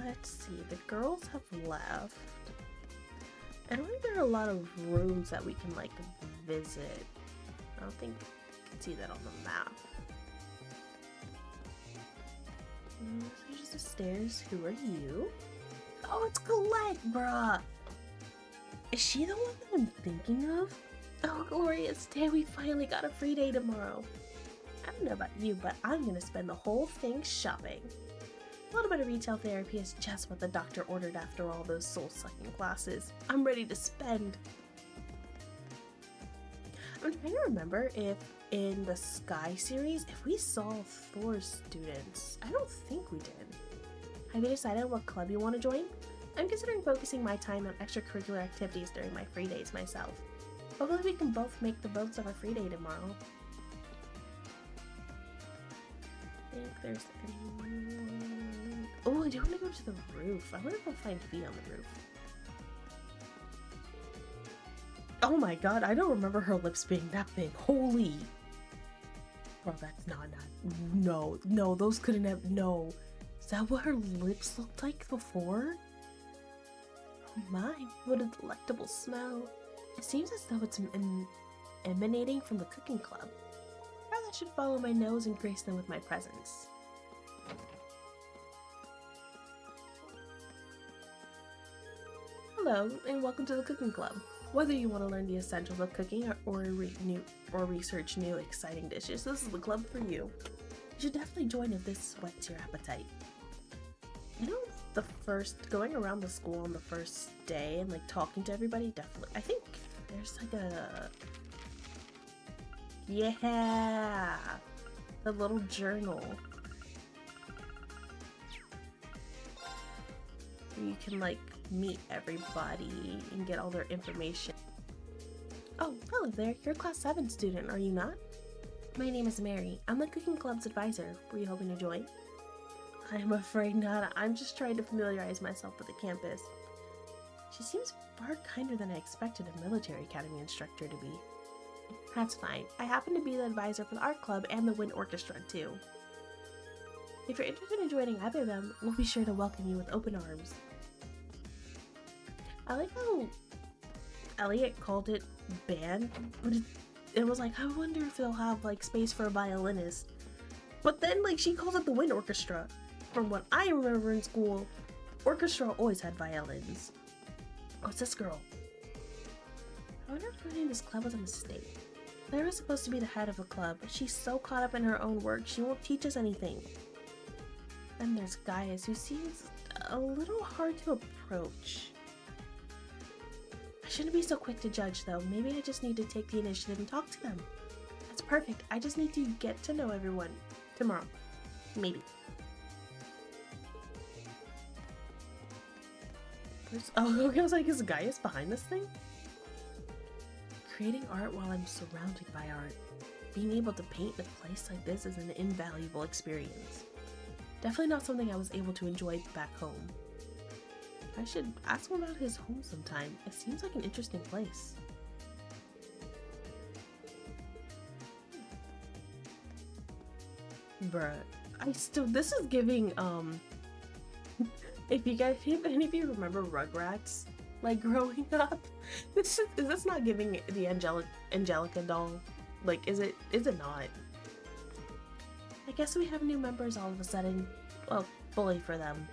let's see. The girls have left. I don't think there are a lot of rooms that we can like visit. I don't think you can see that on the map. So just the stairs. Who are you? Oh, it's Colette, bruh. Is she the one that I'm thinking of? Oh, glorious day. We finally got a free day tomorrow. I don't know about you, but I'm gonna spend the whole thing shopping. A little bit of retail therapy is just what the doctor ordered after all those soul-sucking classes. I'm ready to spend. I'm trying to remember if in the Sky series, if we saw Thor's students. I don't think we did. Have you decided what club you want to join? I'm considering focusing my time on extracurricular activities during my free days myself. Hopefully we can both make the most of our free day tomorrow. I think there's anyone... Oh, I do want to go to the roof. I wonder if I'll find feet on the roof. Oh my god, I don't remember her lips being that big. Holy... Bro, that's not... No, those couldn't have... No. Is that what her lips looked like before? Oh my, what a delectable smell. It seems as though it's emanating from the cooking club. Perhaps I should follow my nose and grace them with my presence. Hello, and welcome to the cooking club. Whether you want to learn the essentials of cooking or research new exciting dishes, this is the club for you. You should definitely join if this whets your appetite. You know, going around the school on the first day and like talking to everybody, definitely. I think there's like a... Yeah! The little journal. Where you can like meet everybody and get all their information. Oh, hello there. You're a class 7 student, are you not? My name is Mary. I'm the cooking club's advisor. Were you hoping to join? I'm afraid not. I'm just trying to familiarize myself with the campus. She seems far kinder than I expected a military academy instructor to be. That's fine. I happen to be the advisor for the art club and the wind orchestra too. If you're interested in joining either of them, we'll be sure to welcome you with open arms. I like how Elliot called it band, but it was like, I wonder if they'll have like space for a violinist. But then like she calls it the wind orchestra. From what I remember in school, orchestra always had violins. Oh, it's this girl. I wonder if joining this club was a mistake. Claire is supposed to be the head of the club, but she's so caught up in her own work, she won't teach us anything. Then there's Gaius, who seems a little hard to approach. I shouldn't be so quick to judge, though. Maybe I just need to take the initiative and talk to them. That's perfect. I just need to get to know everyone. Tomorrow. Maybe. Oh, I was like, is Gaius behind this thing? Creating art while I'm surrounded by art. Being able to paint in a place like this is an invaluable experience. Definitely not something I was able to enjoy back home. I should ask him about his home sometime. It seems like an interesting place. Bruh, this is giving, if any of you remember Rugrats, like growing up, is this not giving the Angelica doll? Like, is it not? I guess we have new members all of a sudden. Well, bully for them.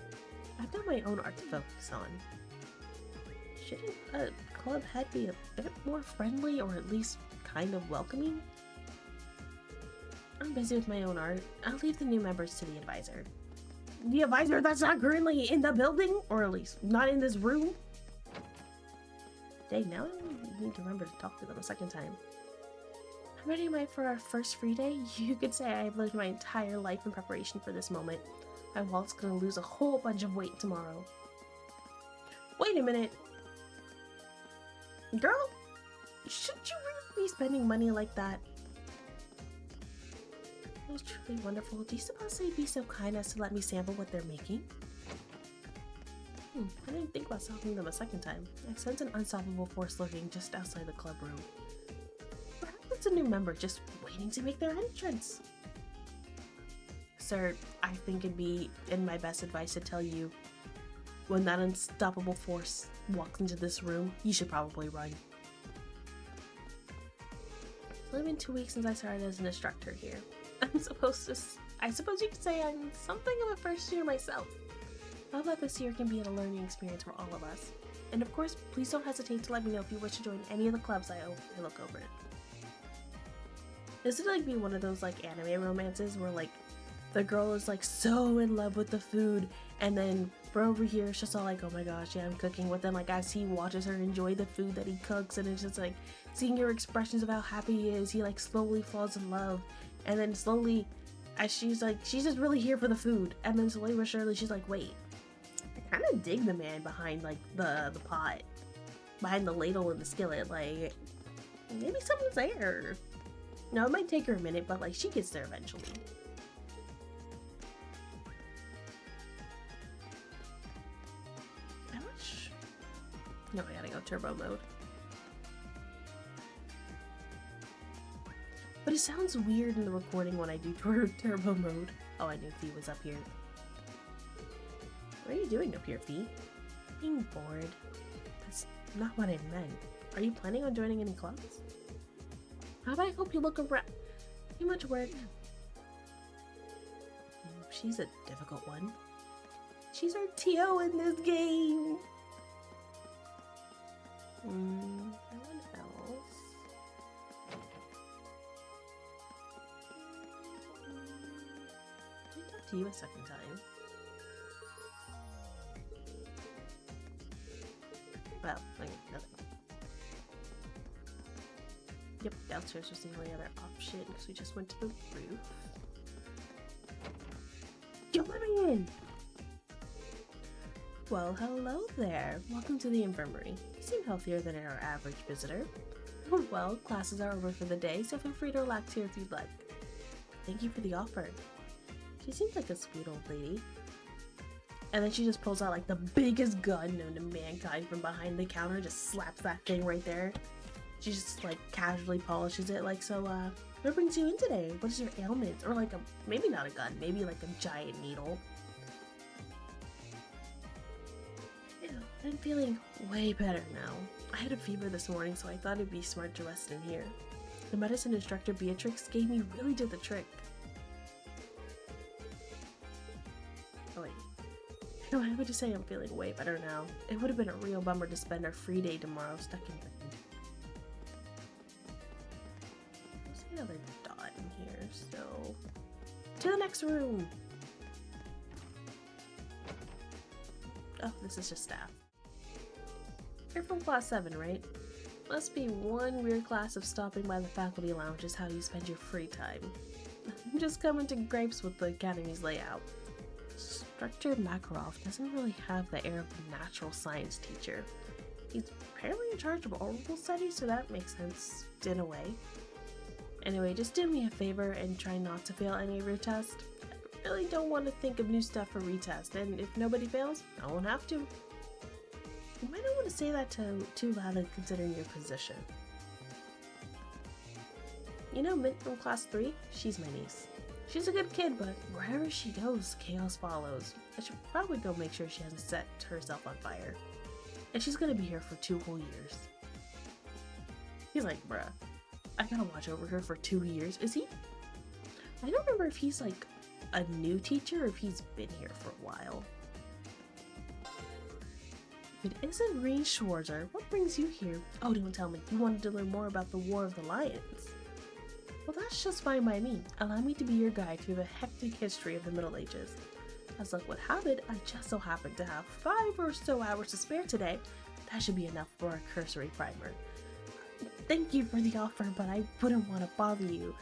I've got my own art to focus on. Shouldn't a club head be a bit more friendly or at least kind of welcoming? I'm busy with my own art. I'll leave the new members to the advisor. The advisor that's not currently in the building? Or at least not in this room? Dang, now I need to remember to talk to them a second time. I'm ready for our first free day. You could say I've lived my entire life in preparation for this moment. My wallet's gonna lose a whole bunch of weight tomorrow. Wait a minute. Girl, shouldn't you really be spending money like that? It was truly wonderful. Do you suppose they'd be so kind as to let me sample what they're making? I didn't think about stopping them a second time. I sense an unstoppable force lurking just outside the club room. Perhaps it's a new member just waiting to make their entrance. Sir, I think it'd be in my best advice to tell you When that unstoppable force walks into this room, you should probably run. It's only been 2 weeks since I started as an instructor here. I suppose you could say I'm something of a first year myself. I hope that this year can be a learning experience for all of us. And of course, please don't hesitate to let me know if you wish to join any of the clubs I look over. This would like be one of those like anime romances where like the girl is like so in love with the food, and then we're over here it's just all like, oh my gosh, yeah, I'm cooking. But then like as he watches her enjoy the food that he cooks, and it's just like seeing her expressions of how happy he is, he like slowly falls in love. And then slowly, as she's just really here for the food, and then slowly but surely she's like, wait, I kind of dig the man behind like the pot, behind the ladle and the skillet. Like maybe someone's there. No, it might take her a minute, but like she gets there eventually. How much? No, I gotta go turbo mode. But it sounds weird in the recording when I do turbo mode. Oh, I knew Fee was up here. What are you doing up here, Fee? Being bored. That's not what I meant. Are you planning on joining any clubs? How about I hope you look around? Too much work. She's a difficult one. She's our TO in this game. No one else. Did I talk to you a second time? Well, okay, nothing. Yep, downstairs was the only other option because we just went to the roof. You're letting in! Well, hello there. Welcome to the infirmary. You seem healthier than our average visitor. Well, classes are over for the day, so feel free to relax here if you'd like. Thank you for the offer. She seems like a sweet old lady. And then she just pulls out like the biggest gun known to mankind from behind the counter, just slaps that thing right there. She just like casually polishes it like, so what brings you in today? What is your ailment? Or like maybe not a gun, maybe like a giant needle. Yeah, I'm feeling way better now. I had a fever this morning, so I thought it'd be smart to rest in here. The medicine instructor Beatrix gave me really did the trick. Oh wait. No, I would just say I'm feeling way better now. It would have been a real bummer to spend our free day tomorrow stuck in bed. Another dot in here, so to the next room. Oh, this is just staff. You're from class 7, right? Must be one weird class of stopping by the faculty lounge is how you spend your free time. I'm just coming to gripes with the academy's layout. Instructor Makarov doesn't really have the air of a natural science teacher. He's apparently in charge of oral studies, so that makes sense in a way. Anyway, just do me a favor and try not to fail any of your tests. I really don't want to think of new stuff for retest, and if nobody fails, I won't have to. You might not want to say that too loudly considering your position. You know Mint from class 3? She's my niece. She's a good kid, but wherever she goes, chaos follows. I should probably go make sure she hasn't set herself on fire. And she's gonna be here for 2 whole years. He's like, bruh, I gotta watch over her for 2 years. Is he? I don't remember if he's like a new teacher or if he's been here for a while. If it isn't Reen Schwarzer, what brings you here? Oh, don't tell me. You wanted to learn more about the War of the Lions. Well, that's just fine by me. Allow me to be your guide through the hectic history of the Middle Ages. As luck would have it, I just so happen to have 5 or so hours to spare today. That should be enough for a cursory primer. Thank you for the offer, but I wouldn't want to bother you.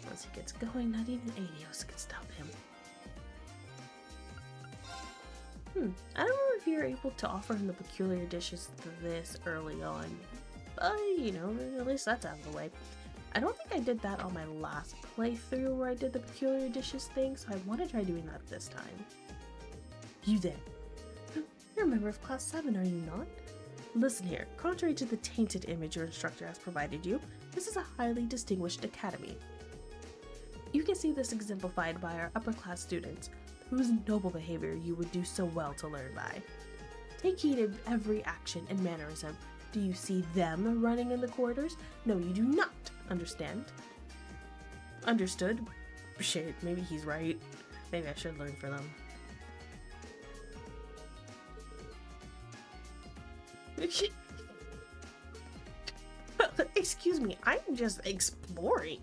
Once he gets going, not even Adios can stop him. I don't know if you're able to offer him the peculiar dishes this early on. But, you know, at least that's out of the way. I don't think I did that on my last playthrough where I did the peculiar dishes thing, so I want to try doing that this time. You did. You're a member of class 7, are you not? Listen here, contrary to the tainted image your instructor has provided you, this is a highly distinguished academy. You can see this exemplified by our upper class students, whose noble behavior you would do so well to learn by. Take heed of every action and mannerism. Do you see them running in the corridors? No, you do not. Understand? Understood? Shit, maybe he's right. Maybe I should learn for them. Excuse me, I'm just exploring.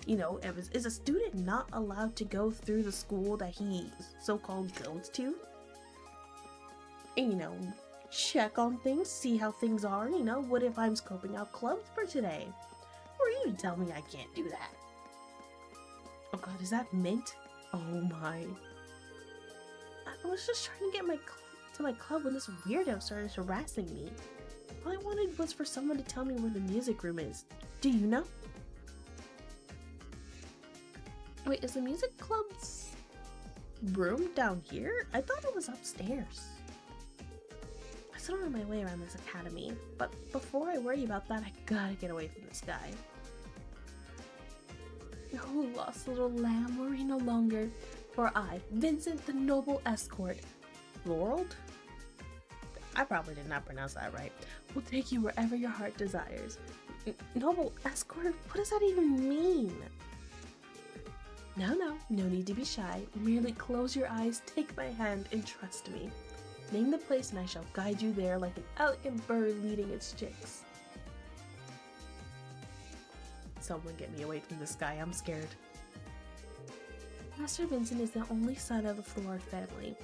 You know, is a student not allowed to go through the school that he so-called goes to? And, you know, check on things, see how things are, you know, what if I'm scoping out clubs for today? Or you tell me I can't do that? Oh god, is that mint? Oh my. I was just trying to get to my club when this weirdo started harassing me. All I wanted was for someone to tell me where the music room is. Do you know? Wait, is the music club's room down here? I thought it was upstairs. I still don't know my way around this academy, but before I worry about that, I gotta get away from this guy. Oh, lost little lamb, worry no longer, for I, Vincent the Noble Escort, Laureled? I probably did not pronounce that right. Will take you wherever your heart desires. Noble Escort? What does that even mean? No need to be shy. Merely close your eyes, take my hand, and trust me. Name the place and I shall guide you there like an elegant bird leading its chicks. Someone get me away from this guy, I'm scared. Master Vincent is the only son of the Florard family.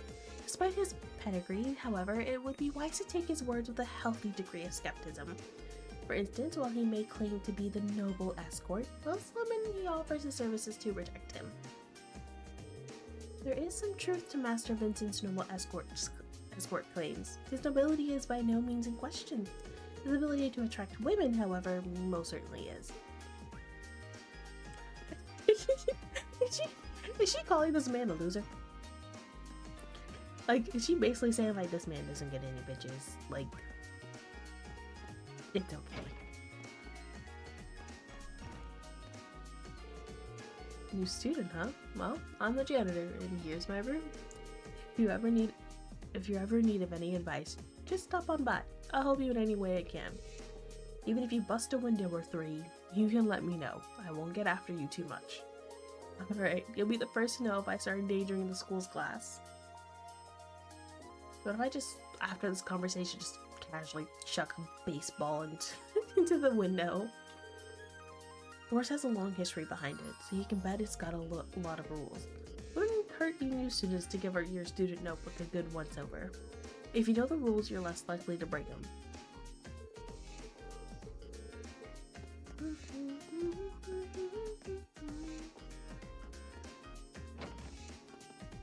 Despite his pedigree, however, it would be wise to take his words with a healthy degree of skepticism. For instance, while he may claim to be the noble escort, most women he offers his services to protect him. There is some truth to Master Vincent's noble escort claims. His nobility is by no means in question. His ability to attract women, however, most certainly is. Is she calling this man a loser? Like, is she basically saying, like, this man doesn't get any bitches? Like, it's okay. New student, huh? Well, I'm the janitor, and here's my room. If you ever need of any advice, just stop on by. I'll help you in any way I can. Even if you bust a window or three, you can let me know. I won't get after you too much. Alright, you'll be the first to know if I start endangering the school's class. But if I just, after this conversation, just casually chuck a baseball into the window? The course has a long history behind it, so you can bet it's got a lot of rules. Wouldn't hurt you new students to give your student notebook a good once-over. If you know the rules, you're less likely to break them.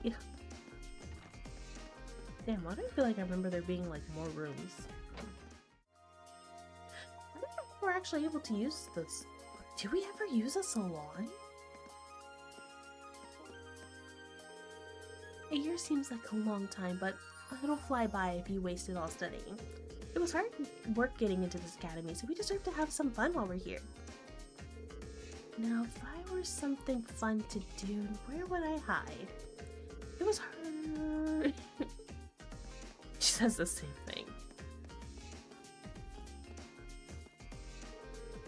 Yeah. Damn, why do I feel like I remember there being like more rooms? I don't know if we're actually able to use this. Do we ever use a salon? A year seems like a long time, but it'll fly by if you waste it all studying. It was hard work getting into this academy, so we deserve to have some fun while we're here. Now, if I were something fun to do, where would I hide? It was hard. She says the same thing.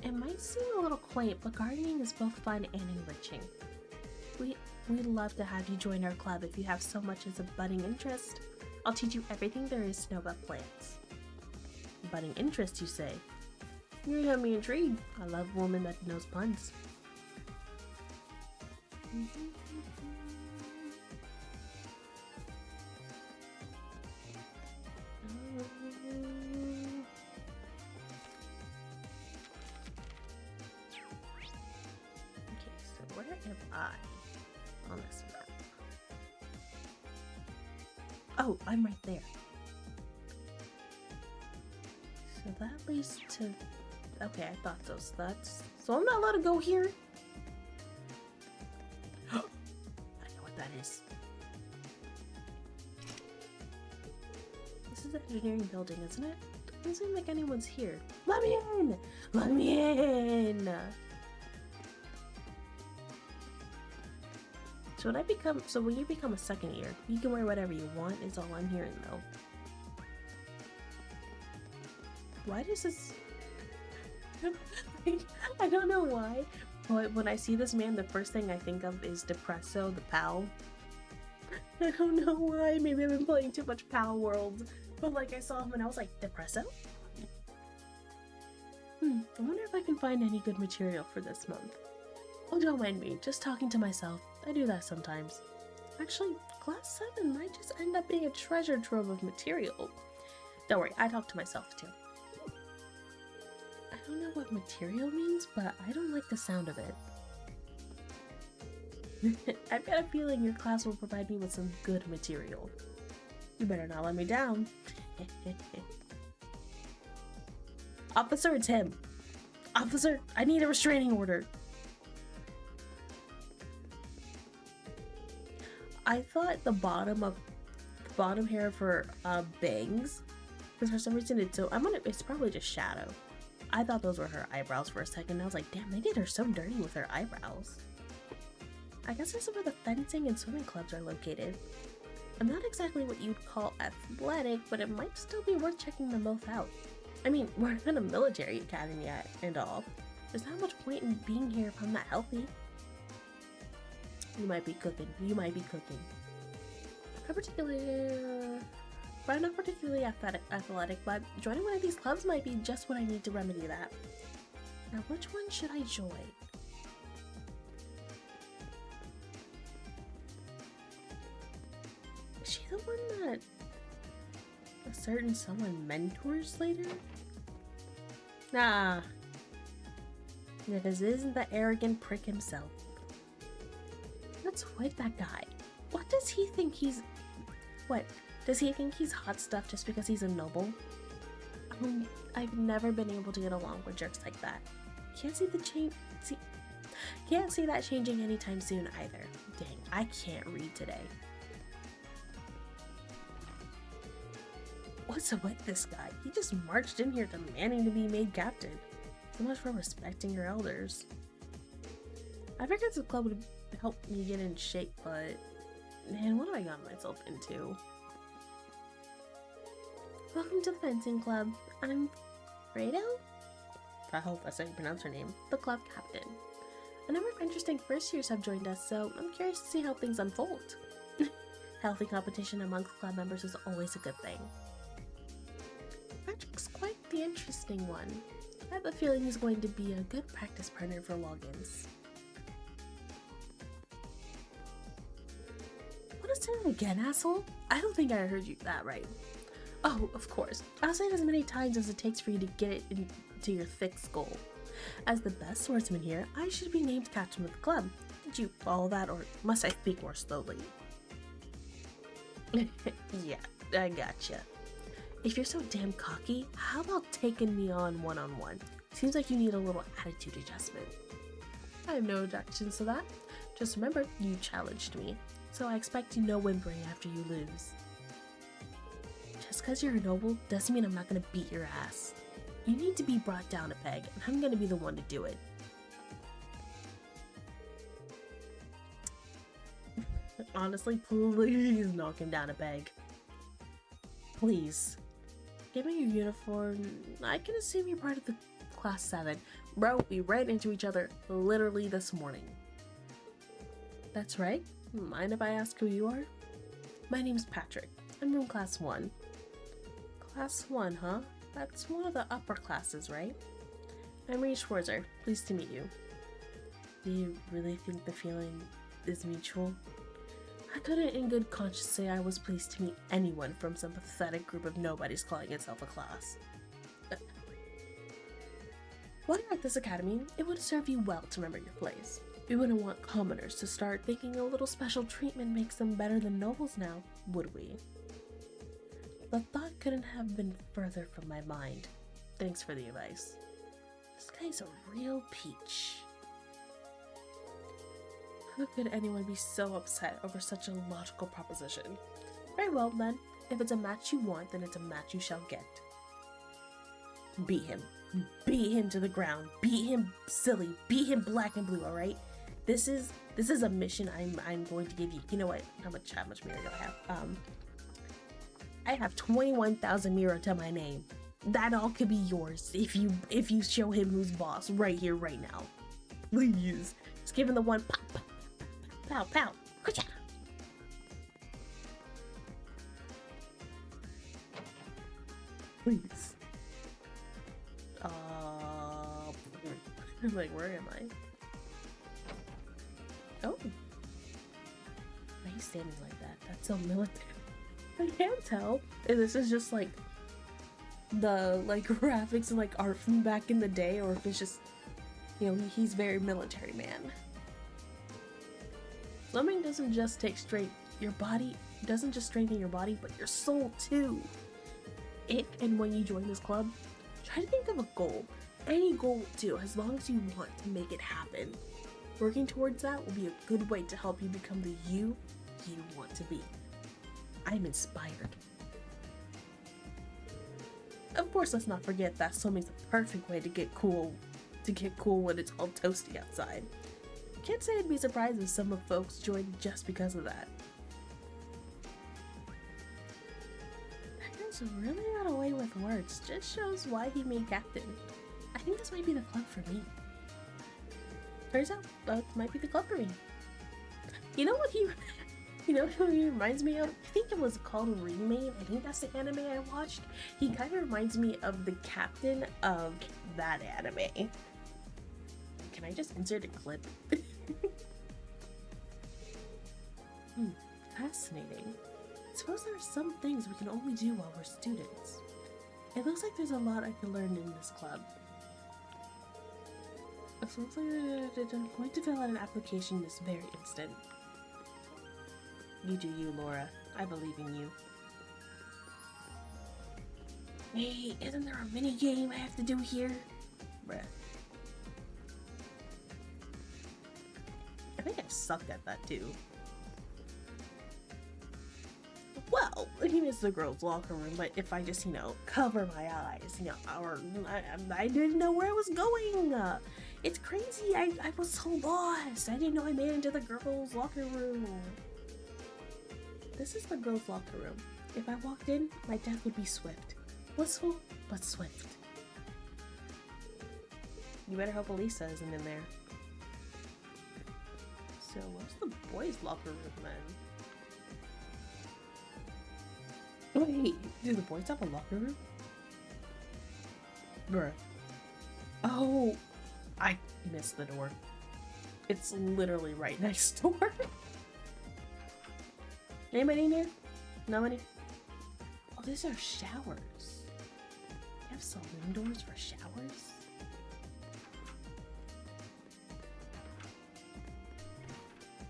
It might seem a little quaint, but gardening is both fun and enriching. We'd love to have you join our club if you have so much as a budding interest. I'll teach you everything there is to know about plants. Budding interest, you say? You have me intrigued. I love a woman that knows puns. On this map. Oh, I'm right there. So that leads to... Okay, I thought so. So I'm not allowed to go here? I know what that is. This is an engineering building, isn't it? Doesn't seem like anyone's here. Let me in! Let me in! So when you become a second year, you can wear whatever you want, is all I'm hearing though. Why does this... I don't know why, but when I see this man, the first thing I think of is Depresso, the PAL. I don't know why. Maybe I've been playing too much PAL World, but like I saw him and I was like, Depresso? I wonder if I can find any good material for this month. Oh, don't mind me, just talking to myself. I do that sometimes. Actually, class 7 might just end up being a treasure trove of material. Don't worry, I talk to myself too. I don't know what material means, but I don't like the sound of it. I've got a feeling your class will provide me with some good material. You better not let me down. Officer, it's him. Officer, I need a restraining order. I thought the bottom hair for bangs, because for some reason it's probably just shadow. I thought those were her eyebrows for a second. I was like, damn, they did her so dirty with her eyebrows. I guess this is where the fencing and swimming clubs are located. I'm not exactly what you'd call athletic, but it might still be worth checking them both out. I mean, we're in a military academy and all. There's not much point in being here if I'm not healthy. You might be cooking. You might be cooking. I'm not particularly athletic, but joining one of these clubs might be just what I need to remedy that. Now, which one should I join? Is she the one that a certain someone mentors later? Nah. If this isn't the arrogant prick himself. What's with that guy? What does he think he's... What? Does he think he's hot stuff just because he's a noble? I've never been able to get along with jerks like that. Can't see that changing anytime soon either. Dang, I can't read today. What's up with this guy? He just marched in here demanding to be made captain. So much for respecting your elders. I figured the club would help me get in shape, but man, what have I gotten myself into? Welcome to the fencing club. I'm Fredo? I hope that's how you pronounce her name. The club captain. A number of interesting first years have joined us, so I'm curious to see how things unfold. Healthy competition amongst club members is always a good thing. Patrick's quite the interesting one. I have a feeling he's going to be a good practice partner for logins. What is that again, asshole? I don't think I heard you that right. Oh, of course. I'll say it as many times as it takes for you to get it into your thick skull. As the best swordsman here, I should be named captain of the club. Did you follow that, or must I speak more slowly? Yeah, I gotcha. If you're so damn cocky, how about taking me on one-on-one? Seems like you need a little attitude adjustment. I have no objections to that. Just remember, you challenged me, so I expect no whimpering after you lose. Just because you're a noble doesn't mean I'm not going to beat your ass. You need to be brought down a peg, and I'm going to be the one to do it. Honestly, please knock him down a peg. Please. Give me your uniform. I can assume you're part of the class 7. Bro, we ran into each other literally this morning. That's right. Mind if I ask who you are? My name's Patrick. I'm from class 1. Class 1, huh? That's one of the upper classes, right? I'm Reed Schwarzer. Pleased to meet you. Do you really think the feeling is mutual? I couldn't in good conscience say I was pleased to meet anyone from some pathetic group of nobodies calling itself a class. While you're at this academy, it would serve you well to remember your place. We wouldn't want commoners to start thinking a little special treatment makes them better than nobles now, would we? The thought couldn't have been further from my mind. Thanks for the advice. This guy's a real peach. How could anyone be so upset over such a logical proposition? Very well then, if it's a match you want, then it's a match you shall get. Beat him. Beat him to the ground. Beat him silly. Beat him black and blue, alright? This is a mission I'm going to give you. You know what? How much mirror do I have? I have 21,000 mirror to my name. That all could be yours if you show him who's boss right here, right now. Please. Just give him the one pop, pop, pow, pow, pow. Please. I'm like, where am I? Oh. Why are you standing like that? That's so military. I can't tell if this is just like the graphics and art from back in the day, or if it's just, you know, he's very military man. Swimming doesn't just take your body, doesn't just strengthen your body, but your soul too. And when you join this club, try to think of a goal. Any goal will do, as long as you want to make it happen. Working towards that will be a good way to help you become the you want to be. I'm inspired. Of course, let's not forget that swimming's the perfect way to get cool when it's all toasty outside. Can't say I'd be surprised if some of folks joined just because of that. That guy's really got away with words. Just shows why he made captain. I think this might be the club for me. Turns out, that might be the club for me. You know who he reminds me of? I think it was called Remade. I think that's the anime I watched. He kind of reminds me of the captain of that anime. Can I just insert a clip? Fascinating. I suppose there are some things we can only do while we're students. It looks like there's a lot I can learn in this club. It looks like I'm going to fill out an application this very instant. You do you, Laura. I believe in you. Hey, isn't there a mini game I have to do here? Bruh. I think I sucked at that too. Well, he is the girls' locker room, but if I just, cover my eyes, or I didn't know where I was going. It's crazy. I was so lost. I didn't know I made it into the girls' locker room. This is the girls' locker room. If I walked in, my death would be swift. Blissful, but swift. You better hope Elisa isn't in there. So, what's the boys' locker room then? Wait, do the boys have a locker room? Bruh. Oh, I missed the door. It's literally right next door. Anybody in here? Nobody? Oh, these are showers. They have saloon doors for showers?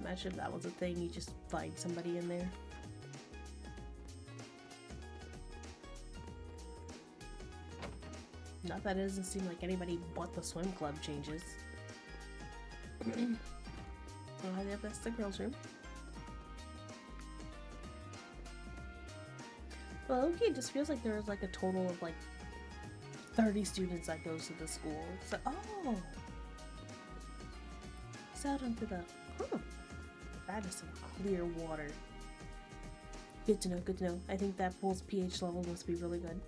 Imagine if that was a thing, you just find somebody in there. Not that it doesn't seem like anybody but the swim club changes. Oh, yeah, that's the girls' room. Well, okay, it just feels like there was a total of 30 students that goes to the school. So, oh! It's out into the... Huh. That is some clear water. Good to know, good to know. I think that pool's pH level must be really good.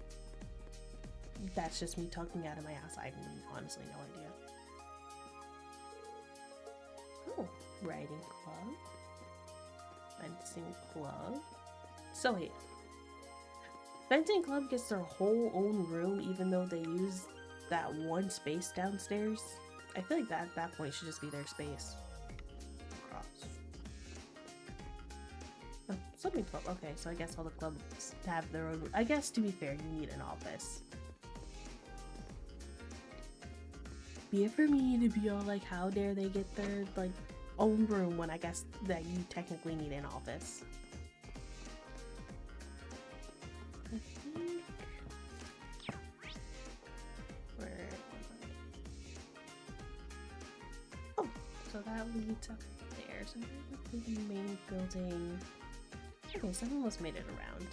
That's just me talking out of my ass. I have honestly no idea. Oh, writing club. Fencing club. So wait. Fencing club gets their whole own room even though they use that one space downstairs. I feel like that at that point should just be their space. Cross. Oh, swimming club. Okay, so I guess all the clubs have their own. I guess to be fair, you need an office. Be it for me to be all how dare they get their own room when I guess that you technically need an office. I think oh, so that leads up there. So there's the main building. Okay, someone almost made it around.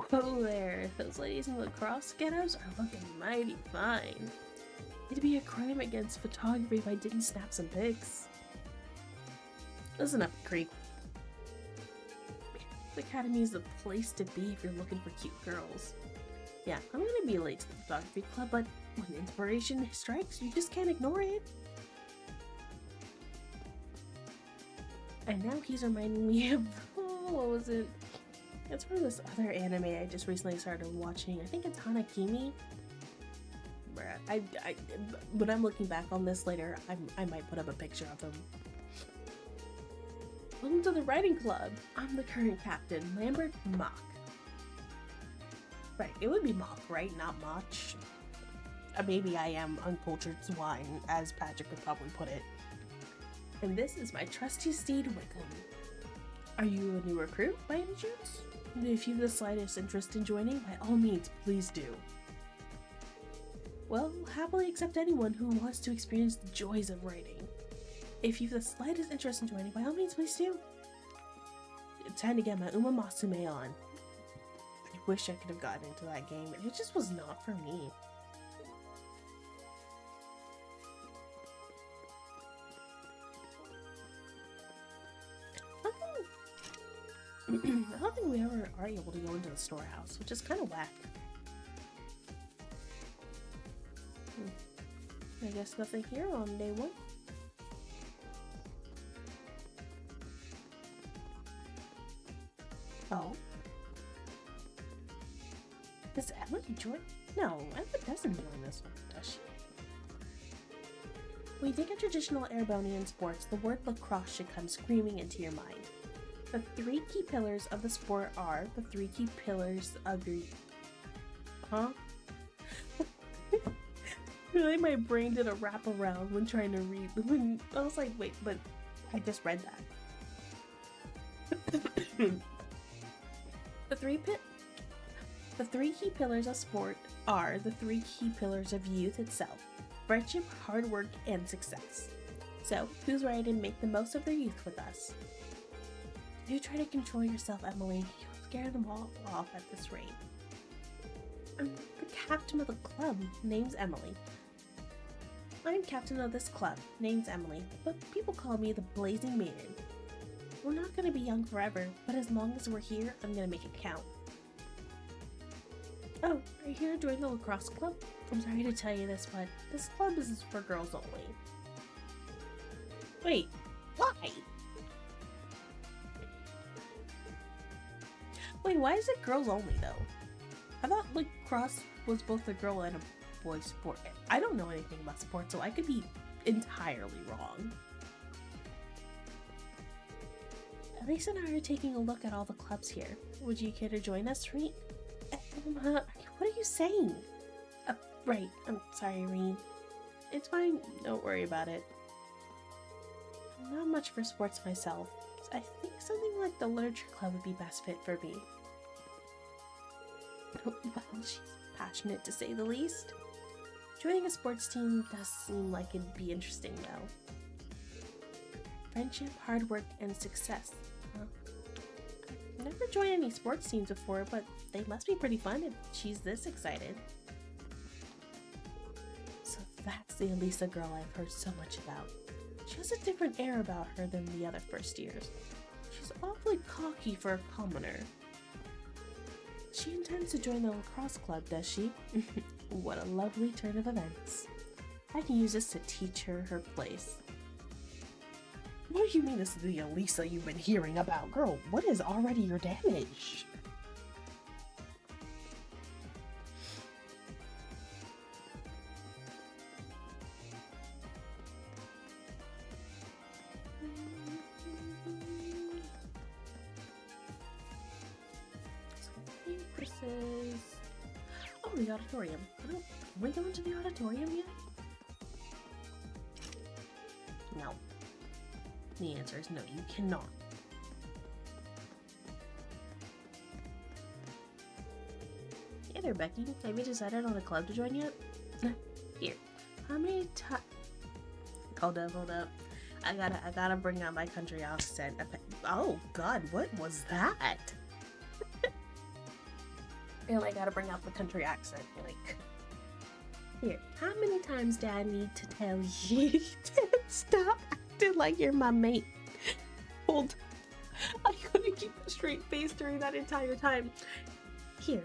Whoa there, those ladies in lacrosse getups are looking mighty fine. It'd be a crime against photography if I didn't snap some pics. Listen up, creep. Academy is the place to be if you're looking for cute girls. Yeah, I'm gonna be late to the photography club, but when inspiration strikes, you just can't ignore it. And now he's reminding me of, oh, what was it? It's from this other anime I just recently started watching. I think it's Hanakimi. Bruh, when I'm looking back on this later, I might put up a picture of him. Welcome to the writing club. I'm the current captain, Lambert Mach. Right, it would be Mach, right? Not Mach. Maybe I am uncultured swine, as Patrick would probably put it. And this is my trusty steed, Wickham. Are you a new recruit, by any chance? If you have the slightest interest in joining, by all means, please do. Well, happily accept anyone who wants to experience the joys of writing. If you have the slightest interest in joining, by all means, please do. It's time to get my umamasume on. I wish I could have gotten into that game, but it just was not for me. I don't think we ever are able to go into the storehouse, which is kind of whack. I guess nothing here on day one. Oh. Does Emma join? No, Emma doesn't join this one, does she? When you think of traditional Airbonian sports, the word lacrosse should come screaming into your mind. The three key pillars of the sport are the three key pillars of your... Huh? Really, my brain did a wraparound when trying to read. I was like, wait, but I just read that. The three key pillars of sport are the three key pillars of youth itself: friendship, hard work, and success. So, who's ready to make the most of their youth with us? If you try to control yourself, Emily, you'll scare them all off at this rate. I'm the captain of the club. Name's Emily. I'm captain of this club. Name's Emily, but people call me the Blazing Maiden. We're not going to be young forever, but as long as we're here, I'm going to make it count. Oh, are you here to join the lacrosse club? I'm sorry to tell you this, but this club is for girls only. Wait, why? Wait, why is it girls only though? I thought lacrosse was both a girl and a boy sport. I don't know anything about sports, so I could be entirely wrong. Elisa and I are taking a look at all the clubs here. Would you care to join us, Reed? What are you saying? Right, I'm sorry, Reed. It's fine, don't worry about it. I'm not much for sports myself. I think something like the literature club would be best fit for me. Well, she's passionate to say the least. Joining a sports team does seem like it'd be interesting though. Friendship, hard work, and success. Huh? I've never joined any sports teams before, but they must be pretty fun if she's this excited. So that's the Elisa girl I've heard so much about. She has a different air about her than the other first years. She's awfully cocky for a commoner. She intends to join the lacrosse club, does she? What a lovely turn of events. I can use this to teach her her place. What do you mean this is the Elisa you've been hearing about? Girl, what is already your damage? Oh, the auditorium. Can we go into the auditorium yet? No. The answer is no, you cannot. Hey there, Becky. Have you decided on a club to join yet? Here. How many times... Hold up. I gotta bring out my country accent. Oh, God, what was that? And I gotta bring out the country accent, like... Here, how many times do I need to tell you to stop acting like you're my mate? I couldn't keep a straight face during that entire time. Here,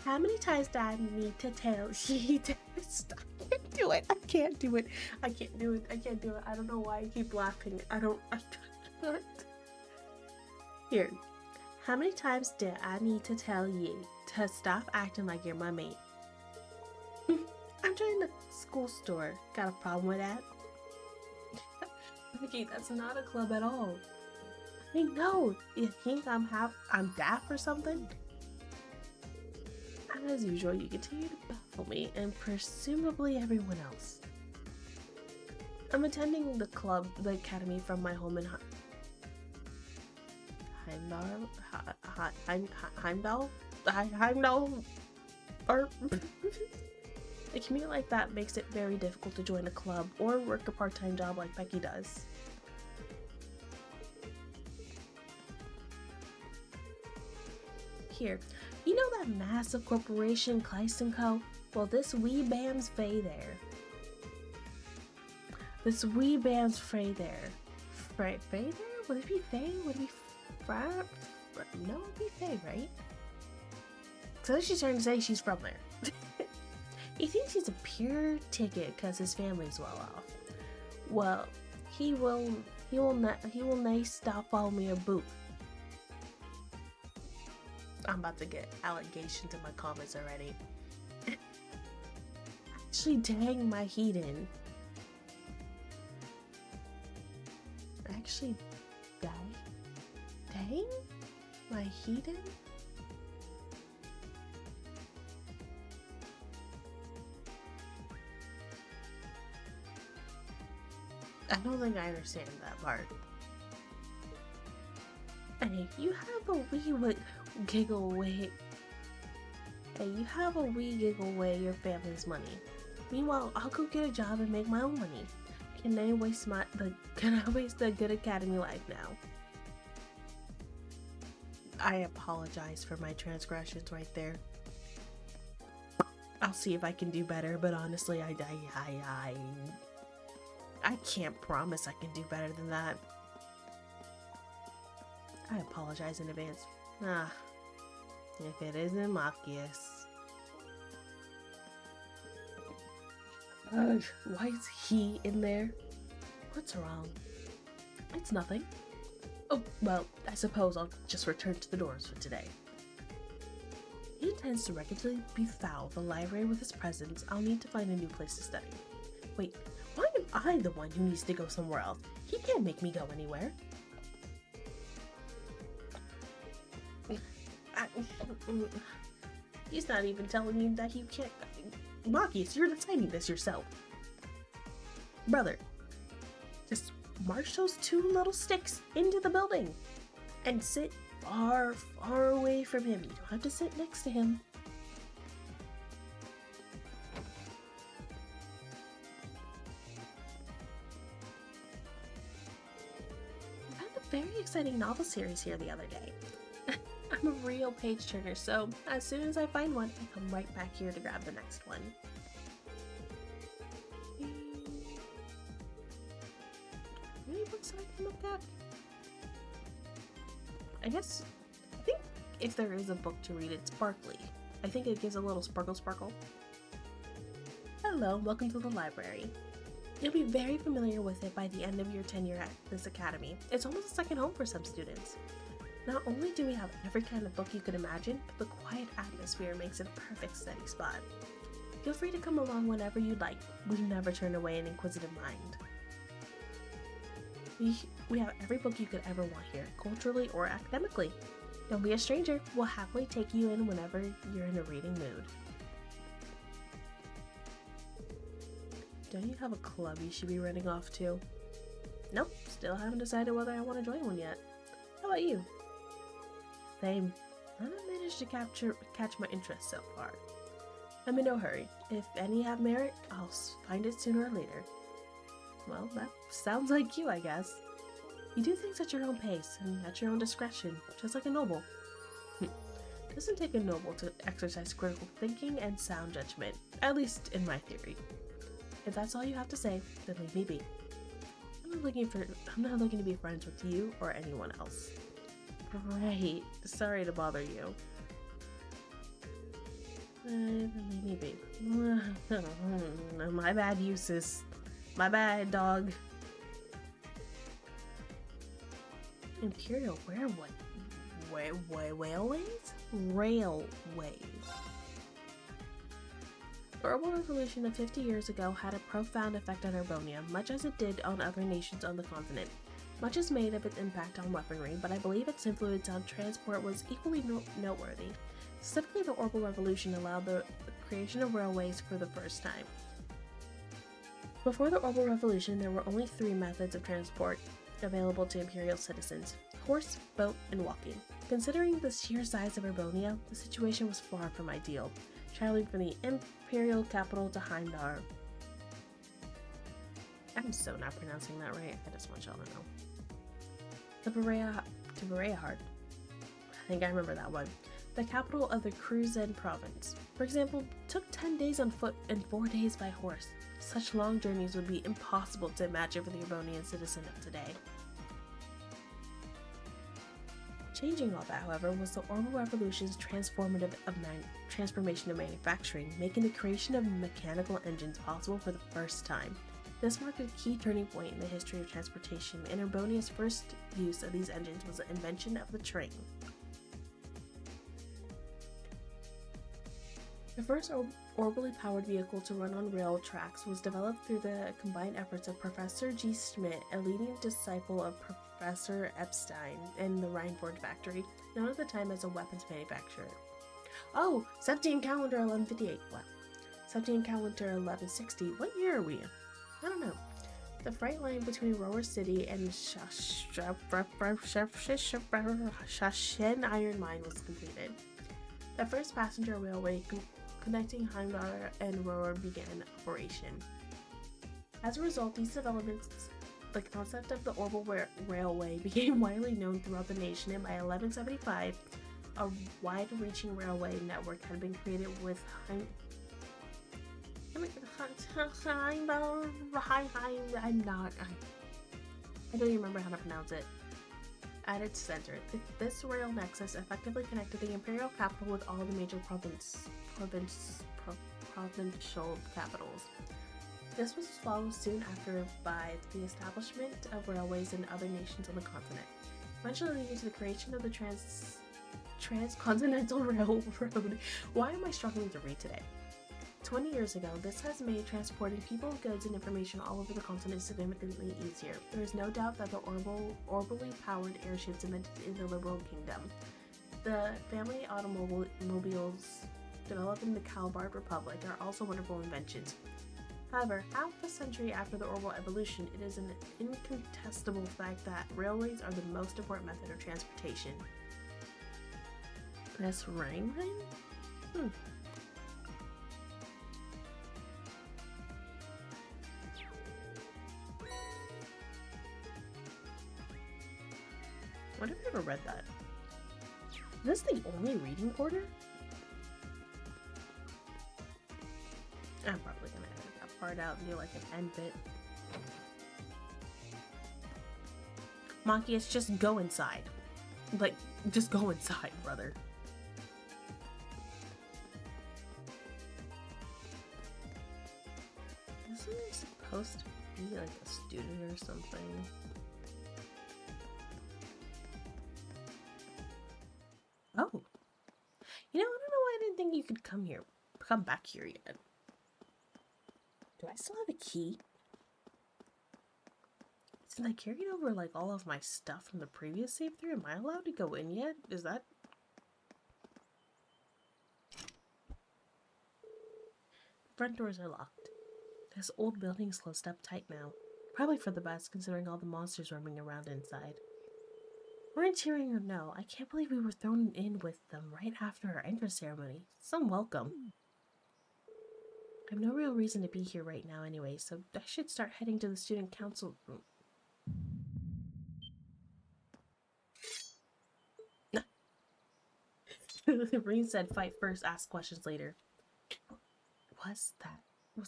how many times do I need to tell you to stop? I can't do it. I can't do it. I can't do it. I can't do it. I don't know why I keep laughing. I can't. Here, how many times do I need to tell you to stop acting like you're my mate? I'm joining the school store. Got a problem with that? Vicky, that's not a club at all. I know. You think I'm daft or something? As usual, you continue to baffle me and presumably everyone else. I'm attending the academy from my home in Heimdall. A commute like that makes it very difficult to join a club or work a part-time job like Becky does. Here, you know that massive corporation, Kleist & Co? Well, this wee bam's Faye there. This wee bam's Faye there. Faye there? Would it be Faye? Would it be no, it'd be Faye, right? So she's trying to say she's from there. He thinks he's a pure ticket because his family's well off. Well, he will not stop following me or boot. I'm about to get allegations in my comments already. Actually, dang my heathen. Actually, dang my heathen? I don't think I understand that part. Hey, you have a wee giggle away. Hey, you have a wee giggle away your family's money. Meanwhile, I'll go get a job and make my own money. Can I waste the good academy life now? I apologize for my transgressions right there. I'll see if I can do better, but honestly, I can't promise I can do better than that. I apologize in advance. If it isn't Machias. Why is he in there? What's wrong? It's nothing. Oh, well, I suppose I'll just return to the doors for today. He intends to regularly befoul the library with his presence. I'll need to find a new place to study. Wait, why am I the one who needs to go somewhere else? He can't make me go anywhere. He's not even telling you that you can't. Machias, you're deciding this yourself. Brother, just march those two little sticks into the building and sit far, far away from him. You don't have to sit next to him. I had a very exciting novel series here the other day. I'm a real page turner, so as soon as I find one, I come right back here to grab the next one. Any books that I can look at? I think if there is a book to read, it's Sparkly. I think it gives a little sparkle. Hello, welcome to the library. You'll be very familiar with it by the end of your tenure at this academy. It's almost a second home for some students. Not only do we have every kind of book you could imagine, but the quiet atmosphere makes it a perfect study spot. Feel free to come along whenever you'd like. We never turn away an inquisitive mind. We have every book you could ever want here, culturally or academically. Don't be a stranger. We'll happily take you in whenever you're in a reading mood. Don't you have a club you should be running off to? Nope, still haven't decided whether I want to join one yet. How about you? Same. I haven't managed to catch my interest so far. I'm in no hurry. If any have merit, I'll find it sooner or later. Well, that sounds like you, I guess. You do things at your own pace and at your own discretion, just like a noble. It doesn't take a noble to exercise critical thinking and sound judgment, at least in my theory. If that's all you have to say, then leave me be. I'm not looking to be friends with you or anyone else. Great. Sorry to bother you. Maybe. My bad, uses. My bad, dog. Imperial Railway. Railways? Railways. The Herbal Revolution of 50 years ago had a profound effect on Urbonia, much as it did on other nations on the continent. Much is made of its impact on weaponry, but I believe its influence on transport was equally noteworthy. Specifically, the Herbal Revolution allowed the creation of railways for the first time. Before the Herbal Revolution, there were only 3 methods of transport available to Imperial citizens: horse, boat, and walking. Considering the sheer size of Urbonia, the situation was far from ideal, traveling from the Imperial capital to Heimdall. I'm so not pronouncing that right, I just want y'all to know. To Bereahard. I think I remember that one. The capital of the Cruzan province. For example, took 10 days on foot and 4 days by horse. Such long journeys would be impossible to imagine for the Urbonian citizen of today. Changing all that, however, was the Herbal Revolution's transformation of manufacturing, making the creation of mechanical engines possible for the first time. This marked a key turning point in the history of transportation, and Urbonia's first use of these engines was the invention of the train. The first orbally powered vehicle to run on rail tracks was developed through the combined efforts of Professor G. Schmidt, a leading disciple of Professor Epstein, in the Rheinford factory, known at the time as a weapons manufacturer. Oh, 17 calendar 1158. What? 17 calendar 1160. What year are we in? I don't know. The freight line between Rower City and Shashen Iron Mine was completed. The first passenger railway connecting Heimdall and Rower began operation. As a result, these developments, the concept of the Herbal Railway became widely known throughout the nation, and by 1175, a wide-reaching railway network had been created with I don't even remember how to pronounce it. At its center, this rail nexus effectively connected the imperial capital with all the major provincial capitals. This was followed soon after by the establishment of railways in other nations on the continent, eventually leading to the creation of the Transcontinental Railroad. Why am I struggling to read today? 20 years ago, this has made transporting people, goods, and information all over the continent significantly easier. There is no doubt that the orbally powered airships invented in the Liberal Kingdom, the family automobiles developed in the Calbard Republic, are also wonderful inventions. However, half a century after the Herbal Evolution, it is an incontestable fact that railways are the most important method of transportation. That's Rhine? What if I ever read that? Is this the only reading order? I'm probably gonna edit that part out and do like an end bit. Maki, it's just go inside. Like, just go inside, brother. Isn't he supposed to be like a student or something? Oh. You know, I don't know why I didn't think you could come back here yet. Do I still have a key? Since I carried over like all of my stuff from the previous save through, am I allowed to go in yet? Is that... Front doors are locked. This old building's closed up tight now. Probably for the best, considering all the monsters roaming around inside. Orienteering or no, I can't believe we were thrown in with them right after our entrance ceremony. Some welcome. I have no real reason to be here right now anyway, so I should start heading to the student council room. Reen said fight first, ask questions later. Was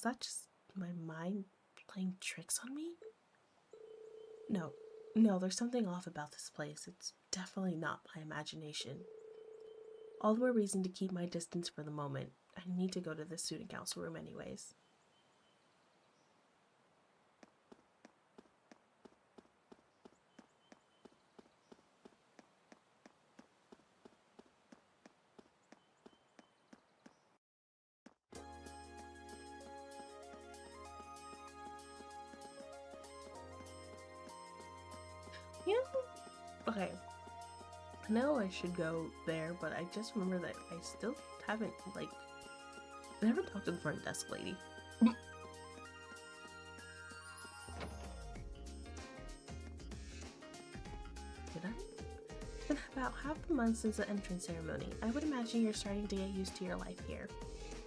that just my mind playing tricks on me? No, No, there's something off about this place. It's definitely not my imagination. All the more reason to keep my distance for the moment. I need to go to the student council room anyways. You know, okay, I know I should go there, but I just remember that I still haven't, like, I never talked to the front desk lady. Did I? It's been about half a month since the entrance ceremony. I would imagine you're starting to get used to your life here.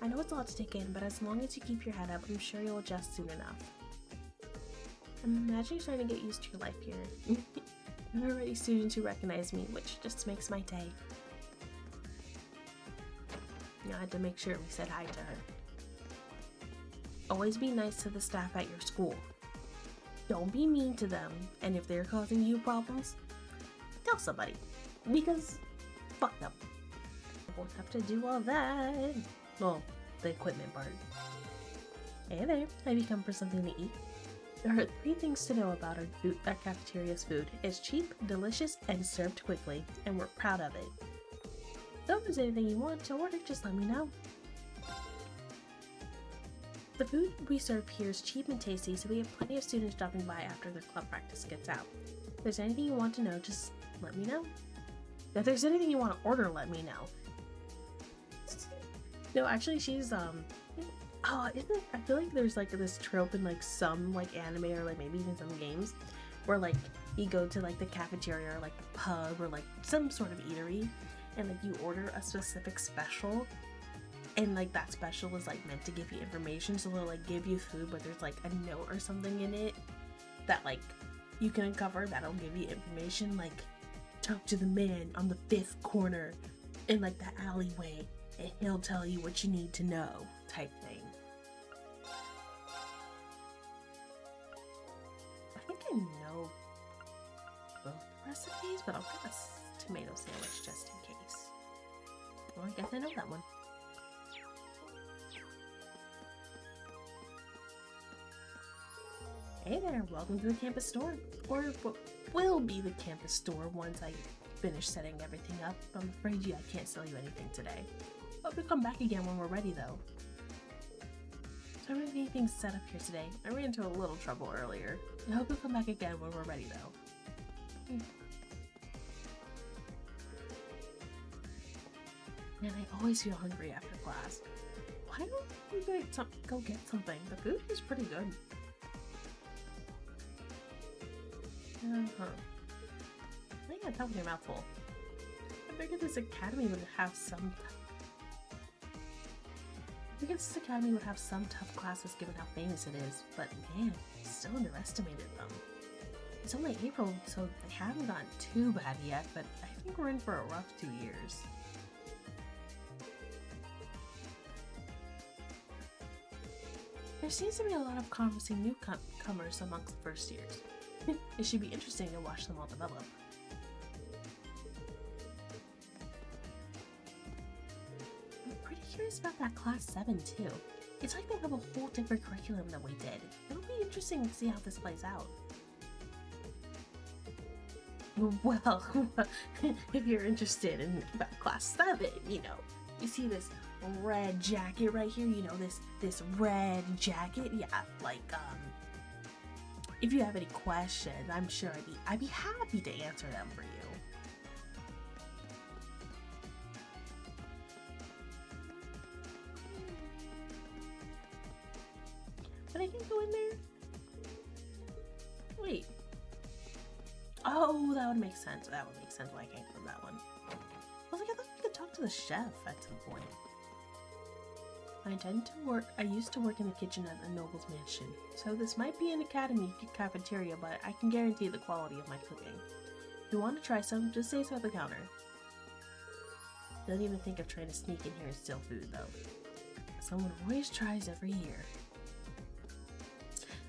I know it's a lot to take in, but as long as you keep your head up, I'm sure you'll adjust soon enough. I'm imagining you're starting to get used to your life here. There are already students who recognize me, which just makes my day. I had to make sure we said hi to her. Always be nice to the staff at your school. Don't be mean to them, and if they're causing you problems, tell somebody. Because, fuck them. I won't have to do all that. Well, the equipment part. Hey there, have you come for something to eat? There are 3 things to know about our cafeteria's food. It's cheap, delicious, and served quickly, and we're proud of it. So if there's anything you want to order, just let me know. The food we serve here is cheap and tasty, so we have plenty of students dropping by after their club practice gets out. If there's anything you want to know, just let me know. If there's anything you want to order, let me know. No, actually, she's, isn't it? I feel like there's like this trope in like some like anime or like maybe even some games where like you go to like the cafeteria or like the pub or like some sort of eatery and like you order a specific special and like that special is like meant to give you information, so they'll like give you food but there's like a note or something in it that like you can uncover that'll give you information, like talk to the man on the 5th corner in like the alleyway and he'll tell you what you need to know type thing. I think I know both recipes, but I'll get a tomato sandwich just in case. Well, I guess I know that one. Hey there, welcome to the campus store. Or what will be the campus store once I finish setting everything up. I'm afraid I can't sell you anything today. Hope you'll come back again when we're ready though. So everything's set up here today. I ran into a little trouble earlier. I hope you'll come back again when we're ready though. Man, I always feel hungry after class. Why don't we go get something? The food is pretty good. I think I talked with your mouth full. I figured this academy would have some tough classes given how famous it is, but man, I still underestimated them. It's only April, so they haven't gotten too bad yet, but I think we're in for a rough 2 years. There seems to be a lot of promising newcomers amongst first years. It should be interesting to watch them all develop. I'm pretty curious about that class 7 too. It's like they have a whole different curriculum than we did. It'll be interesting to see how this plays out. Well, if you're interested in about class 7, you know, you see this red jacket right here, you know, this red jacket, yeah, like, if you have any questions, I'm sure I'd be happy to answer them for you. But I can go in there? Wait. Oh, that would make sense. That would make sense why I can't go to that one. I was like, I thought you could talk to the chef at some point. I used to work in the kitchen at the noble's mansion, so this might be an academy cafeteria, but I can guarantee the quality of my cooking. If you want to try some, just say so at the counter. Don't even think of trying to sneak in here and steal food, though. Someone always tries every year.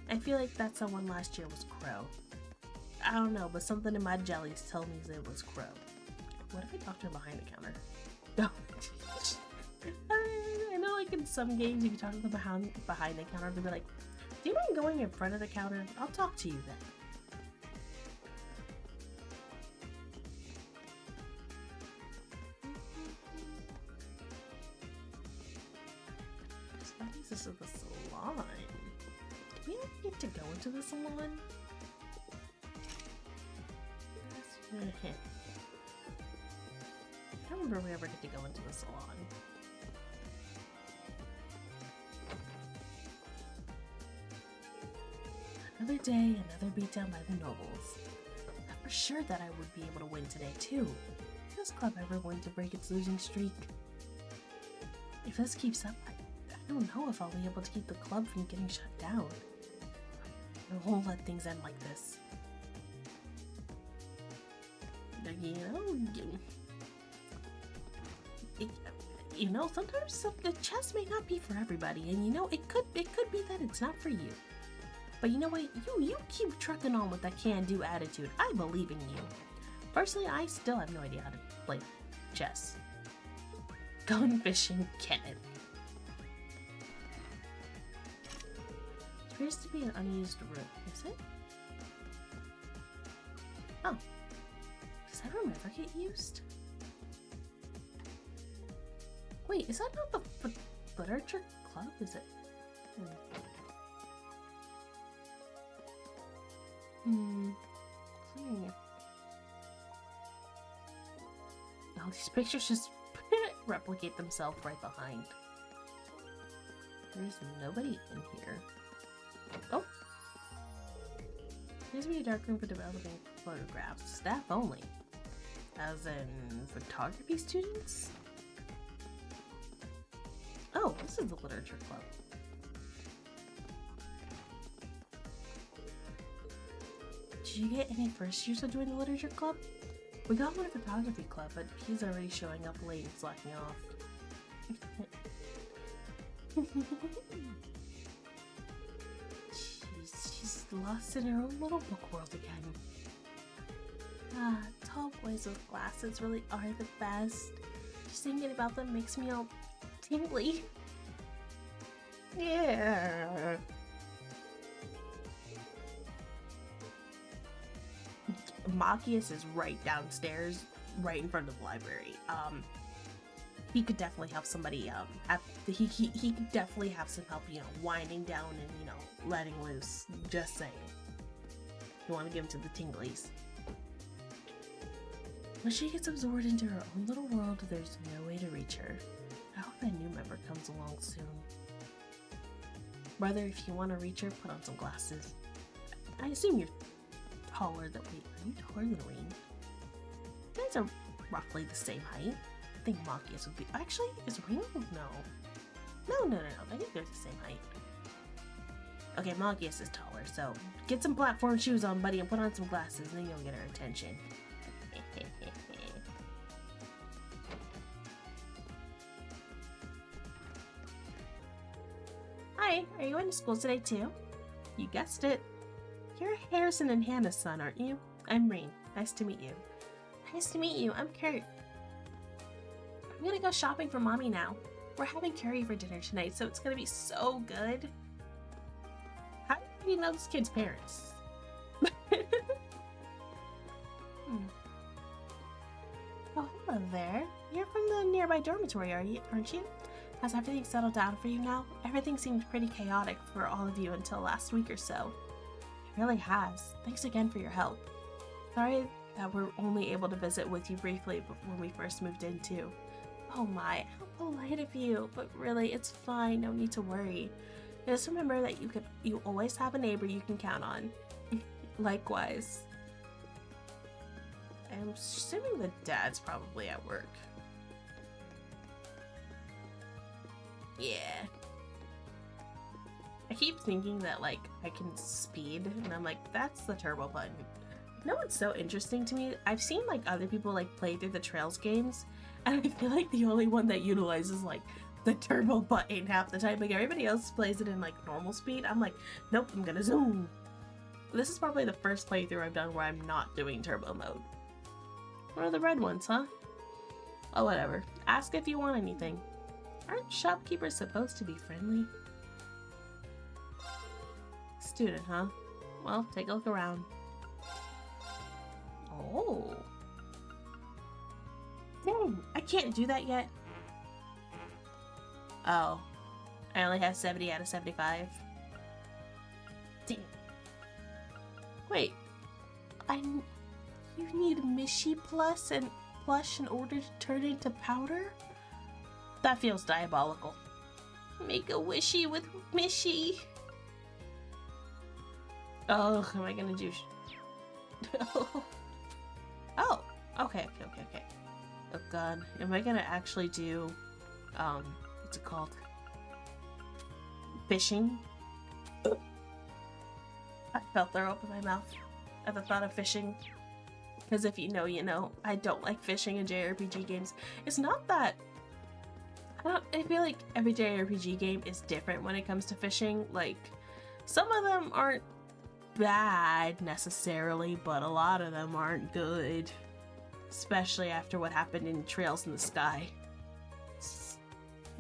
I feel like that someone last year was Crow. I don't know, but something in my jellies tell me it was crow. What if I talk to him behind the counter? No. I know, like in some games, if you talk to them behind the counter, they'll be like, "Do you mind going in front of the counter? I'll talk to you then." This is the salon. Do we not get to go into the salon? I don't remember if we ever get to go into the salon. Another day, another beatdown by the nobles. I thought for sure that I would be able to win today too. Is this club ever going to break its losing streak? If this keeps up, I don't know if I'll be able to keep the club from getting shut down. I won't let things end like this. You know, sometimes the chess may not be for everybody, and you know, it could be that it's not for you. But you know what? You keep trucking on with that can-do attitude. I believe in you. Personally, I still have no idea how to play chess. Going fishing, Kenneth. It appears to be an unused room, is it? Oh. Does that room ever get used? Wait, is that not the literature club? Is it? Oh, these pictures just replicate themselves right behind. There's nobody in here. Oh! There's me a dark room for developing photographs. Staff only. As in photography students? Oh, this is the literature club. Did you get any first years to join the literature club? We got one photography club, but he's already showing up late and slacking off. She's lost in her own little book world again. Ah, tall boys with glasses really are the best. Just thinking about them makes me all tingly. Yeah. Machias is right downstairs, right in front of the library. He could definitely have somebody, he could definitely have some help, you know, winding down and, you know, letting loose. Just saying. You want to give him to the tinglies. When she gets absorbed into her own little world, there's no way to reach her. I hope that new member comes along soon. Brother, if you want to reach her, put on some glasses. I assume you're taller than Wait, are you taller than Wayne? You guys are roughly the same height. I think Machias would be. Actually, is Wayne? No. I think they're the same height. Okay, Machias is taller, so get some platform shoes on, buddy, and put on some glasses, and then you'll get her attention. Hi, are you into school today too? You guessed it. You're Harrison and Hannah's son, aren't you? I'm Rain. Nice to meet you. Nice to meet you. I'm Kurt. I'm gonna go shopping for Mommy now. We're having curry for dinner tonight, so it's gonna be so good. How do you know this kid's parents? Oh, hello there. You're from the nearby dormitory, aren't you? Has everything settled down for you now? Everything seemed pretty chaotic for all of you until last week or so. It really has. Thanks again for your help. Sorry that we're only able to visit with you briefly when we first moved in too. Oh my, how polite of you, but really, it's fine, no need to worry. Just remember that you always have a neighbor you can count on. Likewise. I'm assuming the dad's probably at work. Yeah. I keep thinking that, like, I can speed, and I'm like, that's the turbo button. You know what's so interesting to me? I've seen, like, other people, like, play through the Trails games, and I feel like the only one that utilizes, like, the turbo button half the time. Like, everybody else plays it in, like, normal speed. I'm like, nope, I'm gonna zoom. This is probably the first playthrough I've done where I'm not doing turbo mode. What are the red ones, huh? Oh, whatever. Ask if you want anything. Aren't shopkeepers supposed to be friendly? Student, huh? Well, take a look around. Oh. Dang, I can't do that yet. Oh. I only have 70 out of 75. Damn. Wait. You need Mishy plush in order to turn into powder? That feels diabolical. Make a wishy with Mishy. Oh, am I gonna do? Oh, okay. Oh god, am I gonna actually do? What's it called? Fishing. I felt throw up in my mouth at the thought of fishing. Because if you know, you know. I don't like fishing in JRPG games. It's not that... I feel like every JRPG game is different when it comes to fishing. Like, some of them aren't bad necessarily, but a lot of them aren't good. Especially after what happened in Trails in the Sky.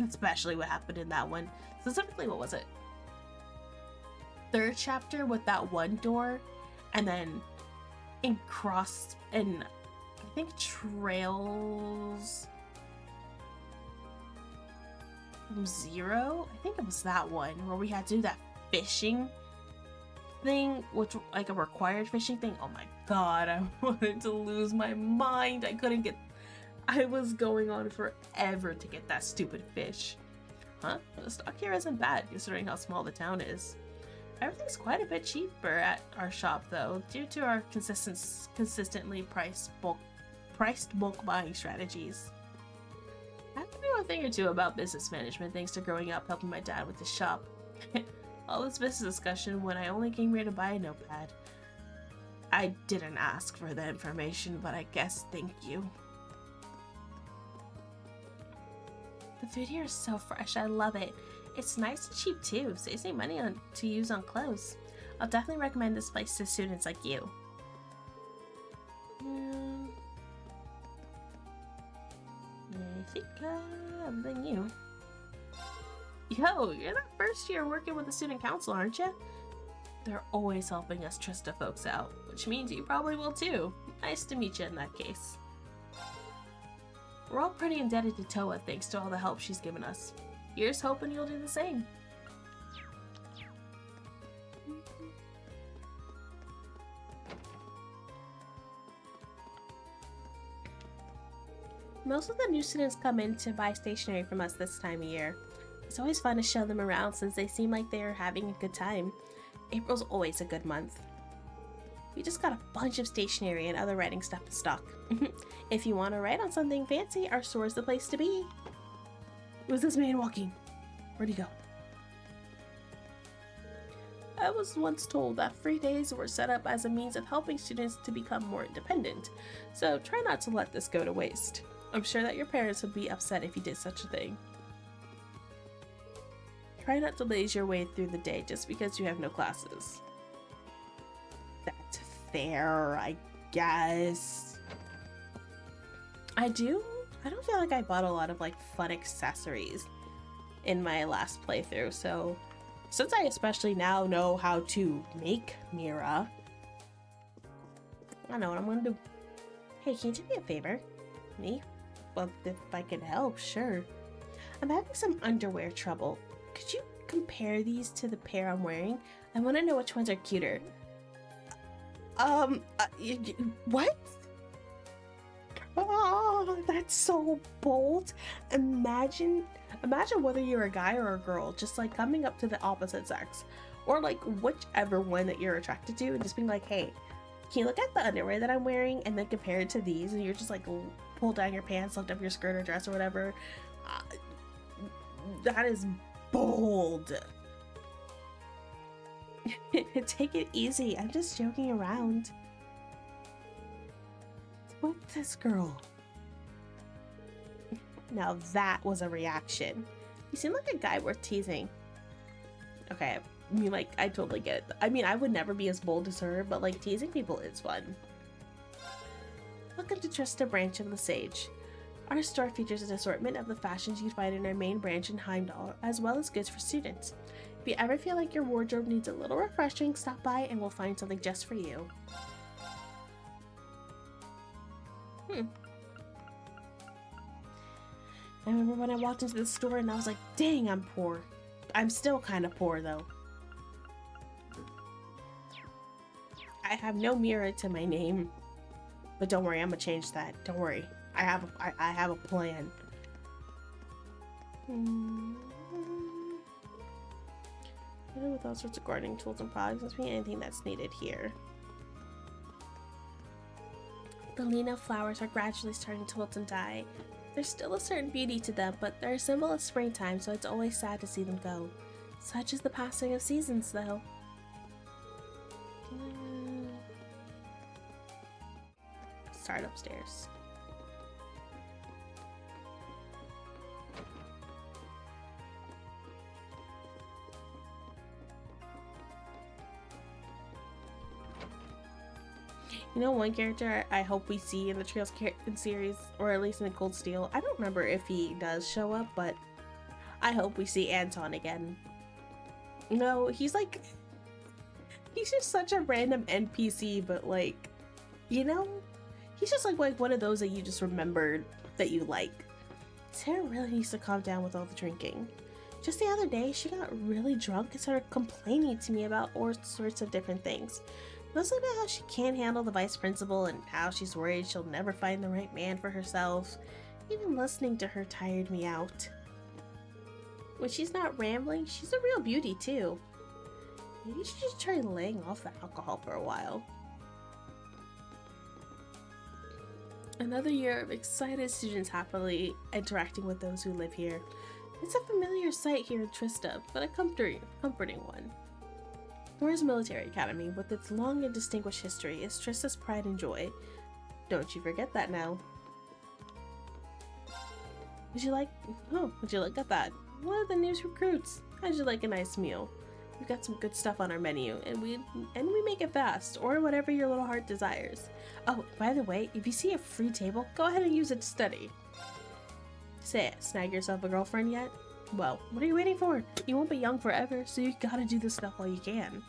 Especially what happened in that one. Specifically, what was it? Third chapter with that one door, and then I think Trails Zero? I think it was that one where we had to do that fishing thing, which like a required fishing thing. Oh my god, I wanted to lose my mind. I was going on forever to get that stupid fish. Huh? The stock here isn't bad considering how small the town is. Everything's quite a bit cheaper at our shop though, due to our consistently priced bulk buying strategies. I have to know a thing or two about business management thanks to growing up helping my dad with his shop. All this business discussion when I only came here to buy a notepad. I didn't ask for the information, but I guess thank you. The food here is so fresh, I love it. It's nice and cheap too, saves me money to use on clothes. I'll definitely recommend this place to students like you. I think other than you. Yo, you're the first year working with the student council, aren't you? They're always helping us Trista folks out, which means you probably will too. Nice to meet you in that case. We're all pretty indebted to Toa thanks to all the help she's given us. Here's hoping you'll do the same. Most of the new students come in to buy stationery from us this time of year. It's always fun to show them around since they seem like they are having a good time. April's always a good month. We just got a bunch of stationery and other writing stuff in stock. If you want to write on something fancy, our store's the place to be. Who's this man walking? Where'd he go? I was once told that free days were set up as a means of helping students to become more independent, so try not to let this go to waste. I'm sure that your parents would be upset if you did such a thing. Try not to laze your way through the day just because you have no classes. That's fair, I guess. I don't feel like I bought a lot of like fun accessories in my last playthrough, so since I especially now know how to make Mira, I know what I'm gonna do. Hey, can you do me a favor? Me? Well, if I can help, sure. I'm having some underwear trouble. Could you compare these to the pair I'm wearing? I want to know which ones are cuter. What? Oh, that's so bold. Imagine whether you're a guy or a girl, just like coming up to the opposite sex, or like whichever one that you're attracted to, and just being like, hey, can you look at the underwear that I'm wearing and then compare it to these? And you're just like, pull down your pants, lift up your skirt or dress or whatever. That is bold. Take it easy. I'm just joking around. What's this girl? Now that was a reaction. You seem like a guy worth teasing. Okay, I mean, like, I totally get it. I mean, I would never be as bold as her, but, like, teasing people is fun. Welcome to Trista branch of the Sage. Our store features an assortment of the fashions you'd find in our main branch in Heimdall, as well as goods for students. If you ever feel like your wardrobe needs a little refreshing, stop by and we'll find something just for you. I remember when I walked into the store and I was like, dang, I'm poor. I'm still kind of poor, though. I have no mirror to my name. But don't worry, I'm gonna change that. Don't worry. I have a plan. With all sorts of gardening tools and products, must be anything that's needed here. The Lena flowers are gradually starting to wilt and die. There's still a certain beauty to them, but they're a symbol of springtime, so it's always sad to see them go. Such is the passing of seasons, though. Start upstairs. You know, one character I hope we see in the Trails series, or at least in the Cold Steel. I don't remember if he does show up, but I hope we see Anton again. No, he's like, he's just such a random NPC, but like, you know, he's just like one of those that you just remembered that you like. Sarah really needs to calm down with all the drinking. Just the other day, she got really drunk and started complaining to me about all sorts of different things. Mostly about how she can't handle the vice principal and how she's worried she'll never find the right man for herself. Even listening to her tired me out. When she's not rambling, she's a real beauty too. Maybe you should just try laying off the alcohol for a while. Another year of excited students happily interacting with those who live here. It's a familiar sight here in Trista, but a comforting one. Thor's Military Academy, with its long and distinguished history, is Trista's pride and joy. Don't you forget that now. Would you like at that? One of the new recruits. How'd you like a nice meal? We've got some good stuff on our menu, and we make it fast, or whatever your little heart desires. Oh, by the way, if you see a free table, go ahead and use it to study. Say it, snag yourself a girlfriend yet? Well, what are you waiting for? You won't be young forever, so you gotta do this stuff while you can.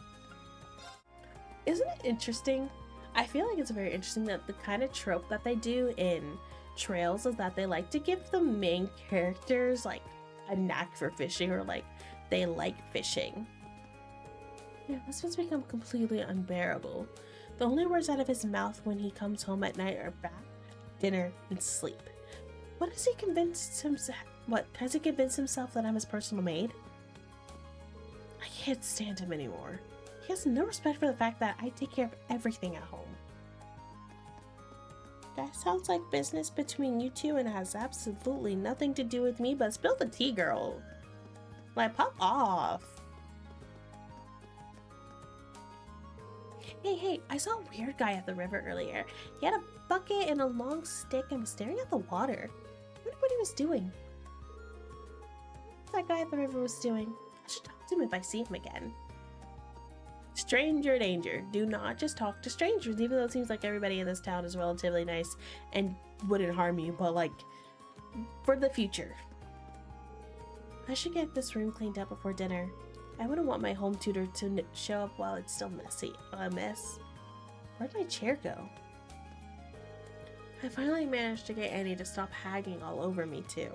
Isn't it interesting? I feel like it's very interesting that the kind of trope that they do in Trails is that they like to give the main characters like a knack for fishing, or like they like fishing. Yeah, this one's become completely unbearable. The only words out of his mouth when he comes home at night are bath, dinner, and sleep. What has he convinced himself? What has he convinced himself that I'm his personal maid? I can't stand him anymore. He has no respect for the fact that I take care of everything at home. That sounds like business between you two and has absolutely nothing to do with me, but spill the tea, girl. Like, pop off. Hey, I saw a weird guy at the river earlier. He had a bucket and a long stick and was staring at the water. I wonder what he was doing. What that guy at the river was doing. I should talk to him if I see him again. Stranger danger. Do not just talk to strangers, even though it seems like everybody in this town is relatively nice and wouldn't harm you, but like, for the future. I should get this room cleaned up before dinner. I wouldn't want my home tutor to show up while it's still messy. A mess. Where'd my chair go? I finally managed to get Annie to stop hagging all over me too.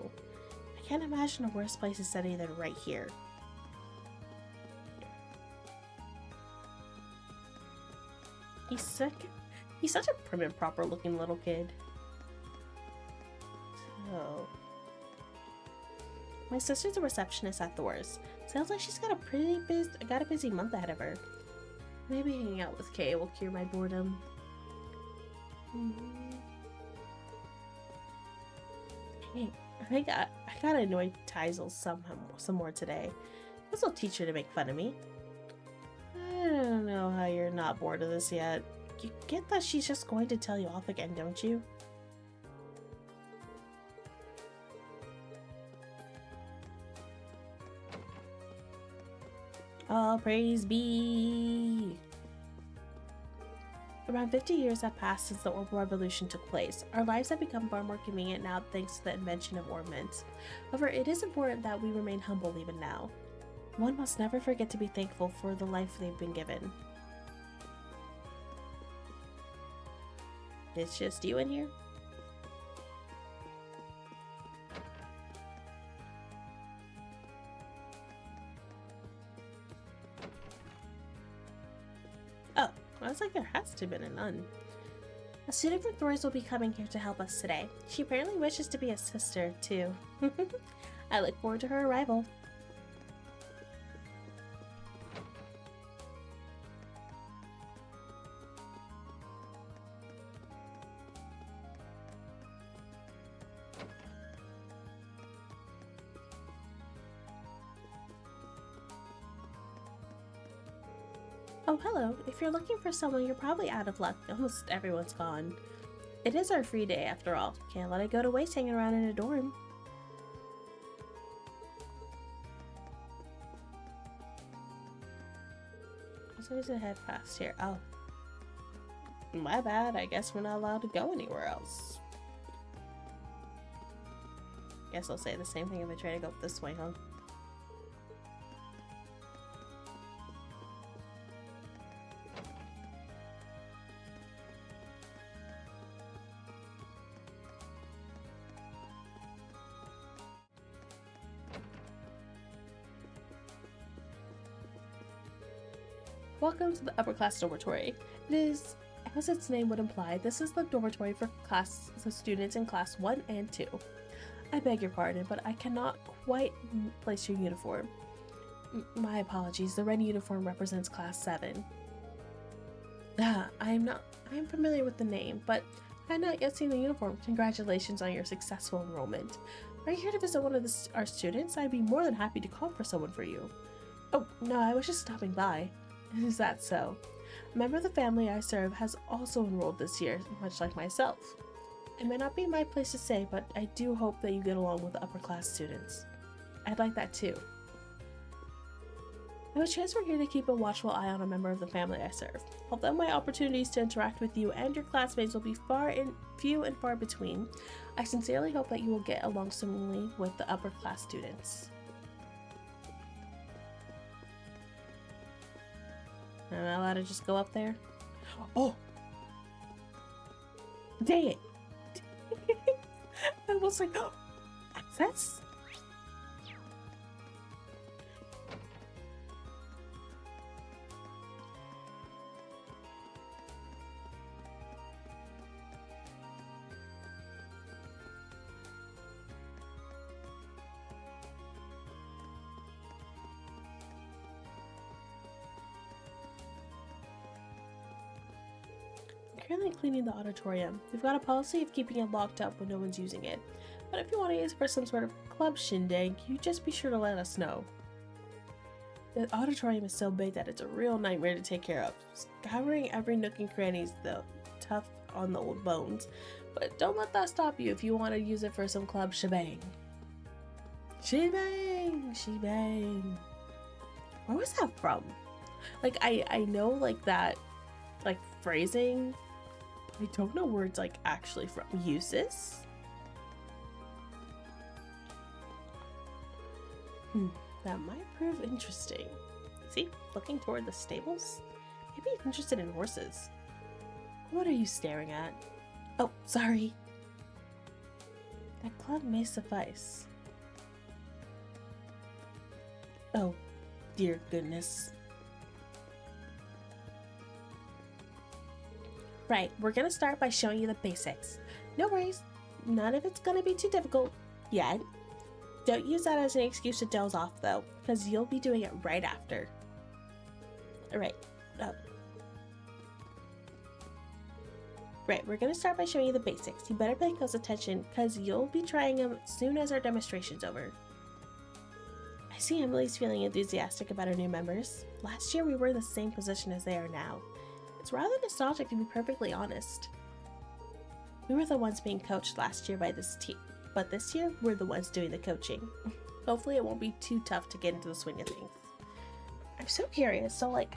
I can't imagine a worse place to study than right here. He's such a prim and proper looking little kid. So, my sister's a receptionist at Thor's. Sounds like she's got a busy month ahead of her. Maybe hanging out with Kay will cure my boredom. Hey, I gotta annoy Teisel some more today. This will teach her to make fun of me. I don't know how you're not bored of this yet. You get that she's just going to tell you off again, don't you? All praise be. Around 50 years have passed since the Orbital Revolution took place. Our lives have become far more convenient now thanks to the invention of ornaments. However, it is important that we remain humble even now. One must never forget to be thankful for the life they've been given. It's just you in here? Oh, I was like, there has to have been a nun. A student from Thor's will be coming here to help us today. She apparently wishes to be a sister, too. I look forward to her arrival. Oh, hello. If you're looking for someone, you're probably out of luck. Almost everyone's gone. It is our free day, after all. Can't let it go to waste hanging around in a dorm. So there's a head past here. Oh. My bad. I guess we're not allowed to go anywhere else. Guess I'll say the same thing if I try to go up this way, huh? Welcome to the upper class dormitory. It is, as its name would imply, this is the dormitory for the students in class 1 and 2. I beg your pardon, but I cannot quite place your uniform. My apologies, the red uniform represents class 7. I am familiar with the name, but I have not yet seen the uniform. Congratulations on your successful enrollment. Are you here to visit one of our students? I'd be more than happy to call for someone for you. Oh, no, I was just stopping by. Is that so? A member of the family I serve has also enrolled this year, much like myself. It may not be my place to say, but I do hope that you get along with the upper class students. I'd like that too. I was transferred here to keep a watchful eye on a member of the family I serve. Although my opportunities to interact with you and your classmates will be few and far between, I sincerely hope that you will get along swimmingly with the upper class students. Am I allowed to just go up there? Oh! Dang it! I was like, oh! Access? Currently cleaning the auditorium. We've got a policy of keeping it locked up when no one's using it, but if you want to use it for some sort of club shindig, you just be sure to let us know. The auditorium is so big that it's a real nightmare to take care of. Scouring every nook and cranny is tough on the old bones, but don't let that stop you if you want to use it for some club shebang. Shebang! Shebang! Where was that from? Like, I know, like, that, like, phrasing. I don't know where it's, like, actually from. Uses? That might prove interesting. See? Looking toward the stables? Maybe he's interested in horses. What are you staring at? Oh, sorry. That club may suffice. Oh, dear goodness. Right, we're gonna start by showing you the basics. No worries, none of it's gonna be too difficult yet. Don't use that as an excuse to doze off though, because you'll be doing it right after. Alright, Right, we're gonna start by showing you the basics. You better pay close attention, because you'll be trying them as soon as our demonstration's over. I see Emily's feeling enthusiastic about our new members. Last year we were in the same position as they are now. It's rather nostalgic, to be perfectly honest. We were the ones being coached last year by this team, but this year we're the ones doing the coaching. Hopefully it won't be too tough to get into the swing of things. I'm I'm so curious. So like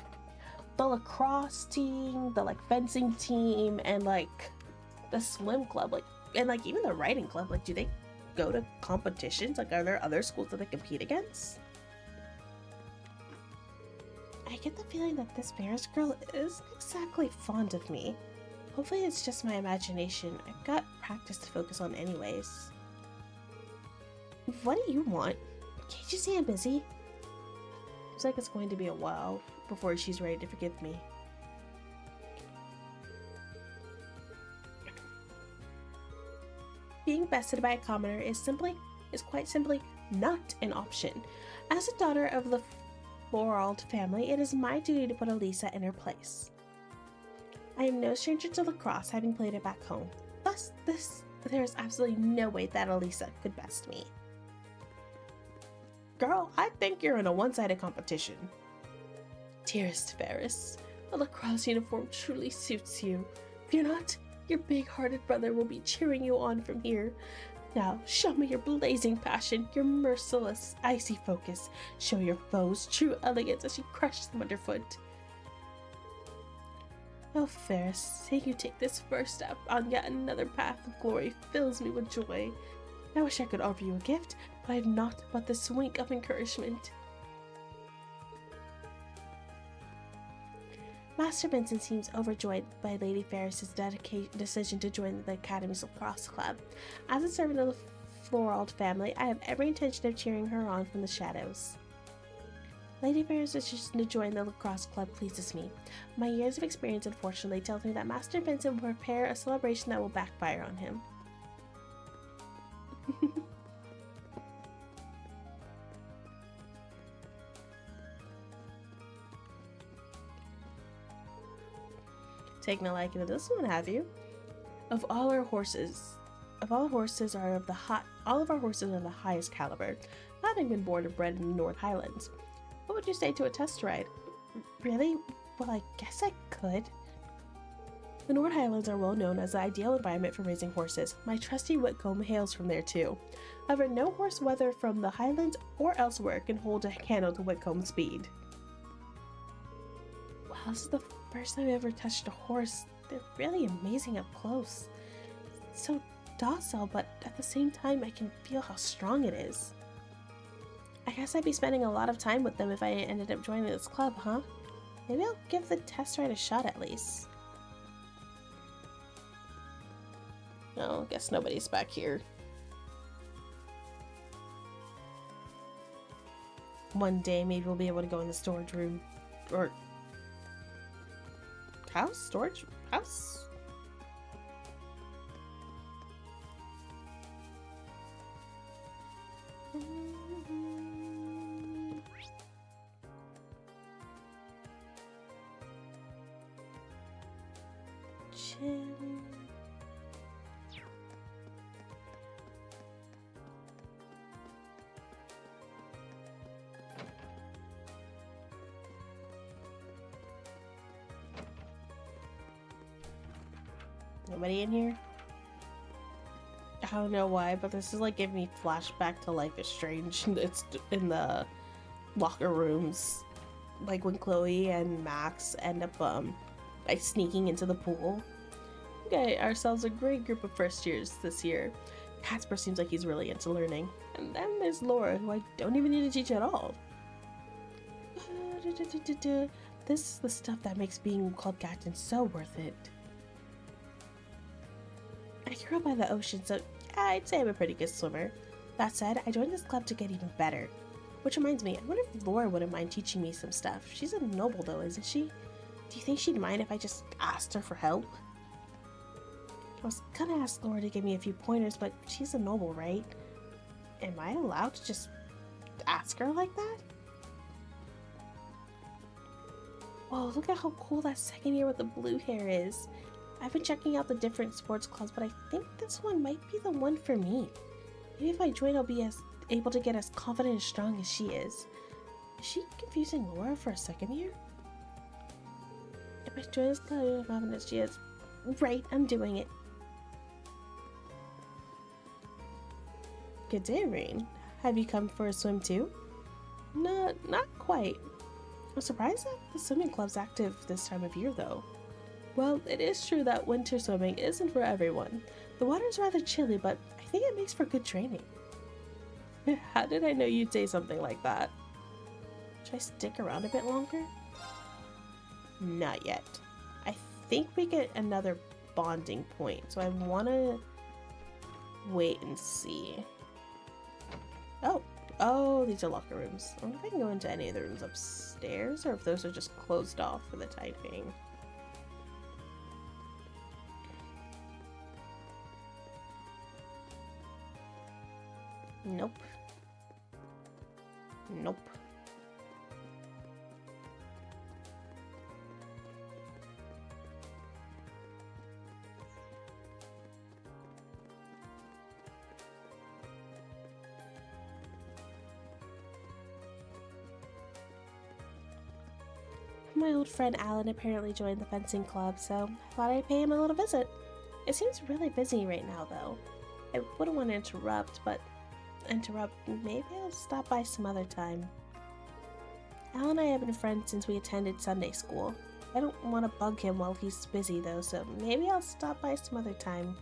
the lacrosse team, the like fencing team, and like the swim club, like, and like even the writing club, like, do they go to competitions? Like, are there other schools that they compete against? I get the feeling that this Ferris girl isn't exactly fond of me. Hopefully it's just my imagination. I've got practice to focus on anyways. What do you want? Can't you see I'm busy? Seems like it's going to be a while before she's ready to forgive me. Being bested by a commoner is quite simply not an option. As a daughter of the Florald family, it is my duty to put Elisa in her place. I am no stranger to lacrosse, having played it back home. Thus, there is absolutely no way that Elisa could best me. Girl, I think you're in a one-sided competition. Dearest Ferris, a lacrosse uniform truly suits you. Fear not, your big-hearted brother will be cheering you on from here. Now, show me your blazing passion, your merciless, icy focus. Show your foes true elegance as you crush them underfoot. Oh, Ferris, seeing you take this first step on yet another path of glory fills me with joy. I wish I could offer you a gift, but I have naught but this wink of encouragement. Master Vincent seems overjoyed by Lady Ferris's decision to join the Academy's lacrosse club. As a servant of the Florald family, I have every intention of cheering her on from the shadows. Lady Ferris' decision to join the lacrosse club pleases me. My years of experience unfortunately tells me that Master Vincent will prepare a celebration that will backfire on him. Taking a liking to this one, have you? All of our horses are of the highest caliber, having been born and bred in the North Highlands. What would you say to a test ride? Really? Well, I guess I could. The North Highlands are well known as the ideal environment for raising horses. My trusty Whitcomb hails from there too. However, no horse, whether from the Highlands or elsewhere, can hold a candle to Whitcomb's speed. Wow, this is the first time I ever touched a horse. They're really amazing up close. It's so docile, but at the same time I can feel how strong it is. I guess I'd be spending a lot of time with them if I ended up joining this club, huh? Maybe I'll give the test ride a shot at least. Oh, guess nobody's back here. One day maybe we'll be able to go in the storage room. Or house? Storage house? Nobody in here? I don't know why, but this is like giving me flashback to Life is Strange. It's in the locker rooms, like when Chloe and Max end up like sneaking into the pool. We got ourselves a great group of first years this year. Casper seems like he's really into learning, and then there's Laura, who I don't even need to teach at all. This is the stuff that makes being club captain so worth it. I grew up by the ocean, so yeah, I'd say I'm a pretty good swimmer. That said, I joined this club to get even better. Which reminds me, I wonder if Laura wouldn't mind teaching me some stuff. She's a noble though, isn't she? Do you think she'd mind if I just asked her for help? I was gonna ask Laura to give me a few pointers, but she's a noble, right? Am I allowed to just ask her like that? Whoa, look at how cool that second year with the blue hair is. I've been checking out the different sports clubs, but I think this one might be the one for me. Maybe if I join, I'll be able to get as confident and strong as she is. Is she confusing Laura for a second year? If I join this club, I'm confident as she is. Right, I'm doing it. Good day, Rain. Have you come for a swim too? No, not quite. I'm surprised that the swimming club's active this time of year, though. Well, it is true that winter swimming isn't for everyone. The water's rather chilly, but I think it makes for good training. How did I know you'd say something like that? Should I stick around a bit longer? Not yet. I think we get another bonding point, so I want to wait and see. Oh, these are locker rooms. I don't know if I can go into any of the rooms upstairs, or if those are just closed off for the time being. Nope. Nope. My old friend Alan apparently joined the fencing club, so I thought I'd pay him a little visit. It seems really busy right now, though. I wouldn't want to interrupt, maybe I'll stop by some other time. Al and I have been friends since we attended Sunday school. I don't want to bug him while he's busy, though, so maybe I'll stop by some other time.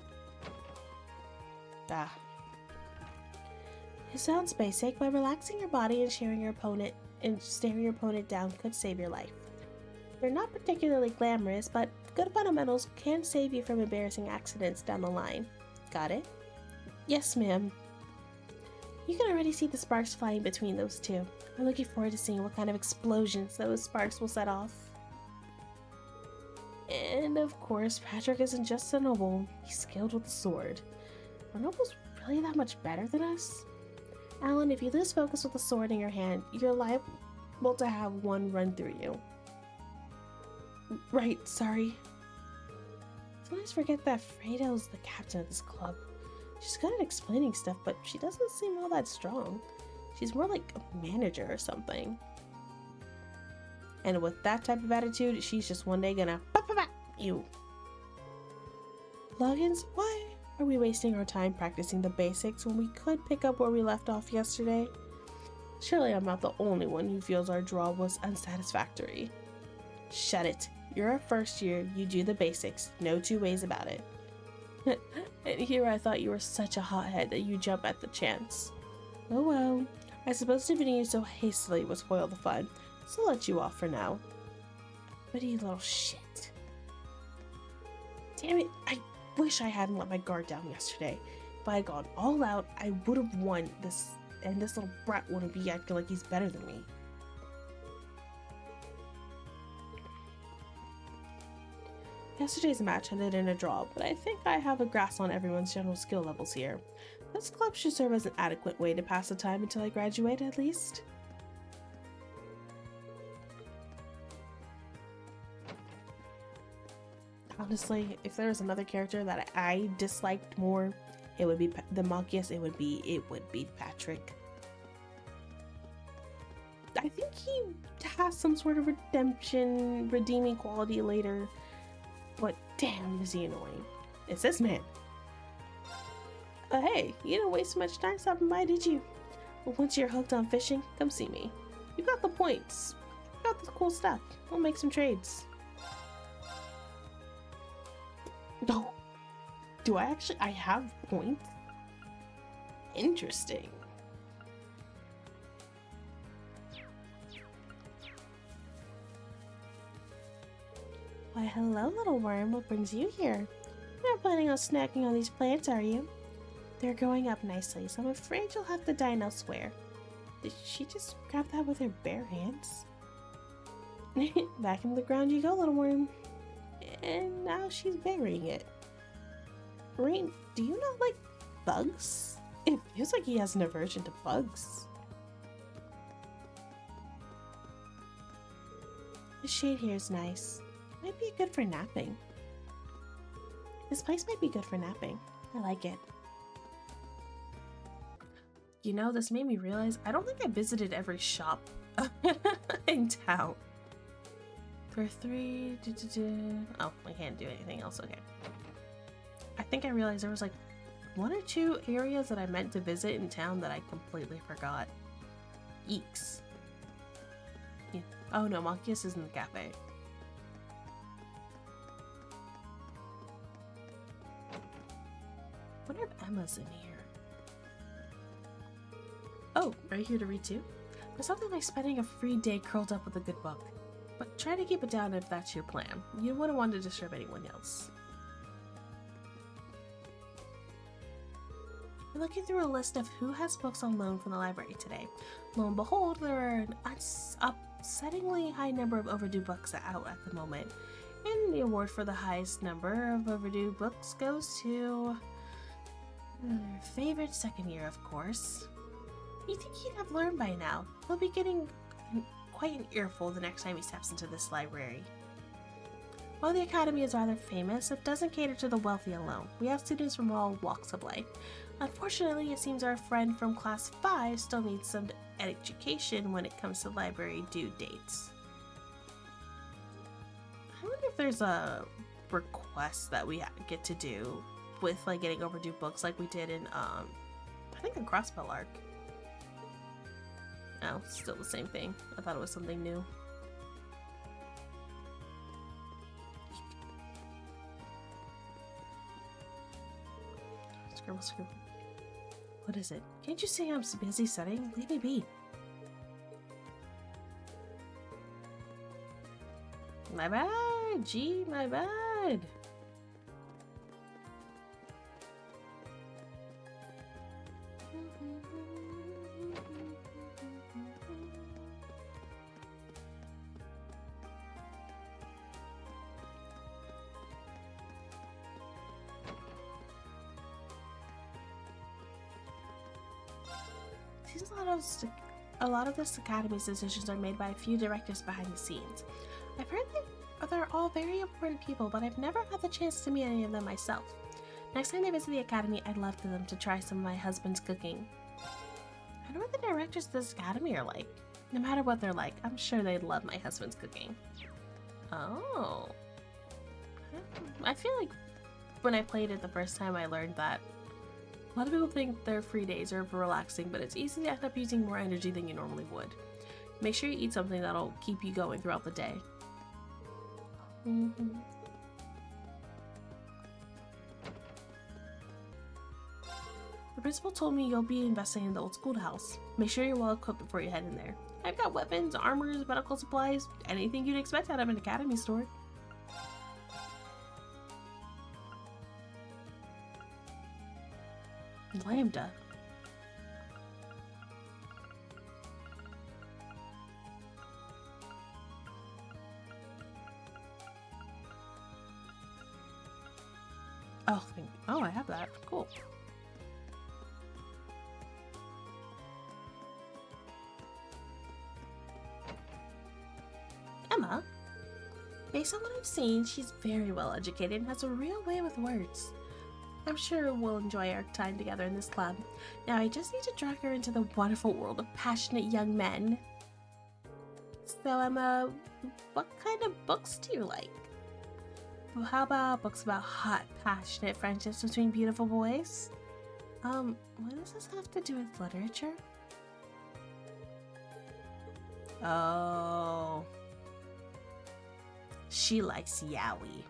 It sounds basic, but relaxing your body and staring your opponent down could save your life. They're not particularly glamorous, but good fundamentals can save you from embarrassing accidents down the line. Got it? Yes, ma'am. You can already see the sparks flying between those two. I'm looking forward to seeing what kind of explosions those sparks will set off. And of course, Patrick isn't just a noble, he's skilled with the sword. Are nobles really that much better than us? Alan, if you lose focus with a sword in your hand, you're liable to have one run through you. Right, sorry. Sometimes forget that Fredo's the captain of this club. She's good at explaining stuff, but she doesn't seem all that strong. She's more like a manager or something. And with that type of attitude, she's just one day gonna you. Loggins, why are we wasting our time practicing the basics when we could pick up where we left off yesterday? Surely I'm not the only one who feels our draw was unsatisfactory. Shut it. You're a first year, you do the basics. No two ways about it. And here I thought you were such a hothead that you jump at the chance. Oh well. I suppose defeating you so hastily would spoil the fun, so I'll let you off for now. But you little shit. Damn it, I wish I hadn't let my guard down yesterday. If I had gone all out, I would have won this, and this little brat wouldn't be acting like he's better than me. Yesterday's match ended in a draw, but I think I have a grasp on everyone's general skill levels here. This club should serve as an adequate way to pass the time until I graduate, at least. Honestly, if there was another character that I disliked more, it would be the monkiest. It would be Patrick. I think he has some sort of redeeming quality later. But damn, is he annoying. It's this man. Hey, you didn't waste much time stopping by, did you? Well, once you're hooked on fishing, come see me. You got the points. You got the cool stuff. We'll make some trades. No. Do I actually? I have points? Interesting. Why, hello, little worm. What brings you here? You're not planning on snacking on these plants, are you? They're growing up nicely, so I'm afraid you'll have to dine elsewhere. Did she just grab that with her bare hands? Back in the ground you go, little worm. And now she's burying it. Rain, do you not like bugs? It feels like he has an aversion to bugs. The shade here is nice. Might be good for napping. This place might be good for napping. I like it. You know, this made me realize I don't think I visited every shop in town. For 3... Oh, I can't do anything else. Okay. I think I realized there was like 1 or 2 areas that I meant to visit in town that I completely forgot. Eeks. Oh no, Monkius is in the cafe. I wonder if Emma's in here. Oh, are you here to read too? There's something like spending a free day curled up with a good book. But try to keep it down if that's your plan. You wouldn't want to disturb anyone else. I'm looking through a list of who has books on loan from the library today. Lo and behold, there are an upsettingly high number of overdue books out at the moment. And the award for the highest number of overdue books goes to our favorite second year, of course. You'd think he'd have learned by now. He'll be getting quite an earful the next time he steps into this library. While the academy is rather famous, it doesn't cater to the wealthy alone. We have students from all walks of life. Unfortunately, it seems our friend from class 5 still needs some education when it comes to library due dates. I wonder if there's a request that we get to do with like getting overdue books like we did in I think the Crossbell arc. Oh, still the same thing. I thought it was something new. Scribble, scribble. What is it? Can't you see I'm busy studying? Leave me be. My bad, G, my bad. A lot of this academy's decisions are made by a few directors behind the scenes. I've heard that they're all very important people, but I've never had the chance to meet any of them myself. Next time they visit the academy, I'd love for them to try some of my husband's cooking. I wonder what the directors of this academy are like. No matter what they're like, I'm sure they'd love my husband's cooking. Oh. I feel like when I played it the first time, I learned that a lot of people think their free days are for relaxing, but it's easy to end up using more energy than you normally would. Make sure you eat something that'll keep you going throughout the day. The principal told me you'll be investing in the old schoolhouse. Make sure you're well equipped before you head in there. I've got weapons, armors, medical supplies, anything you'd expect out of an academy store. Lambda. Oh, I have that. Cool. Emma? Based on what I've seen, she's very well educated and has a real way with words. I'm sure we'll enjoy our time together in this club. Now I just need to drag her into the wonderful world of passionate young men. So Emma, what kind of books do you like? Well, how about books about hot, passionate friendships between beautiful boys? What does this have to do with literature? Oh. She likes yaoi.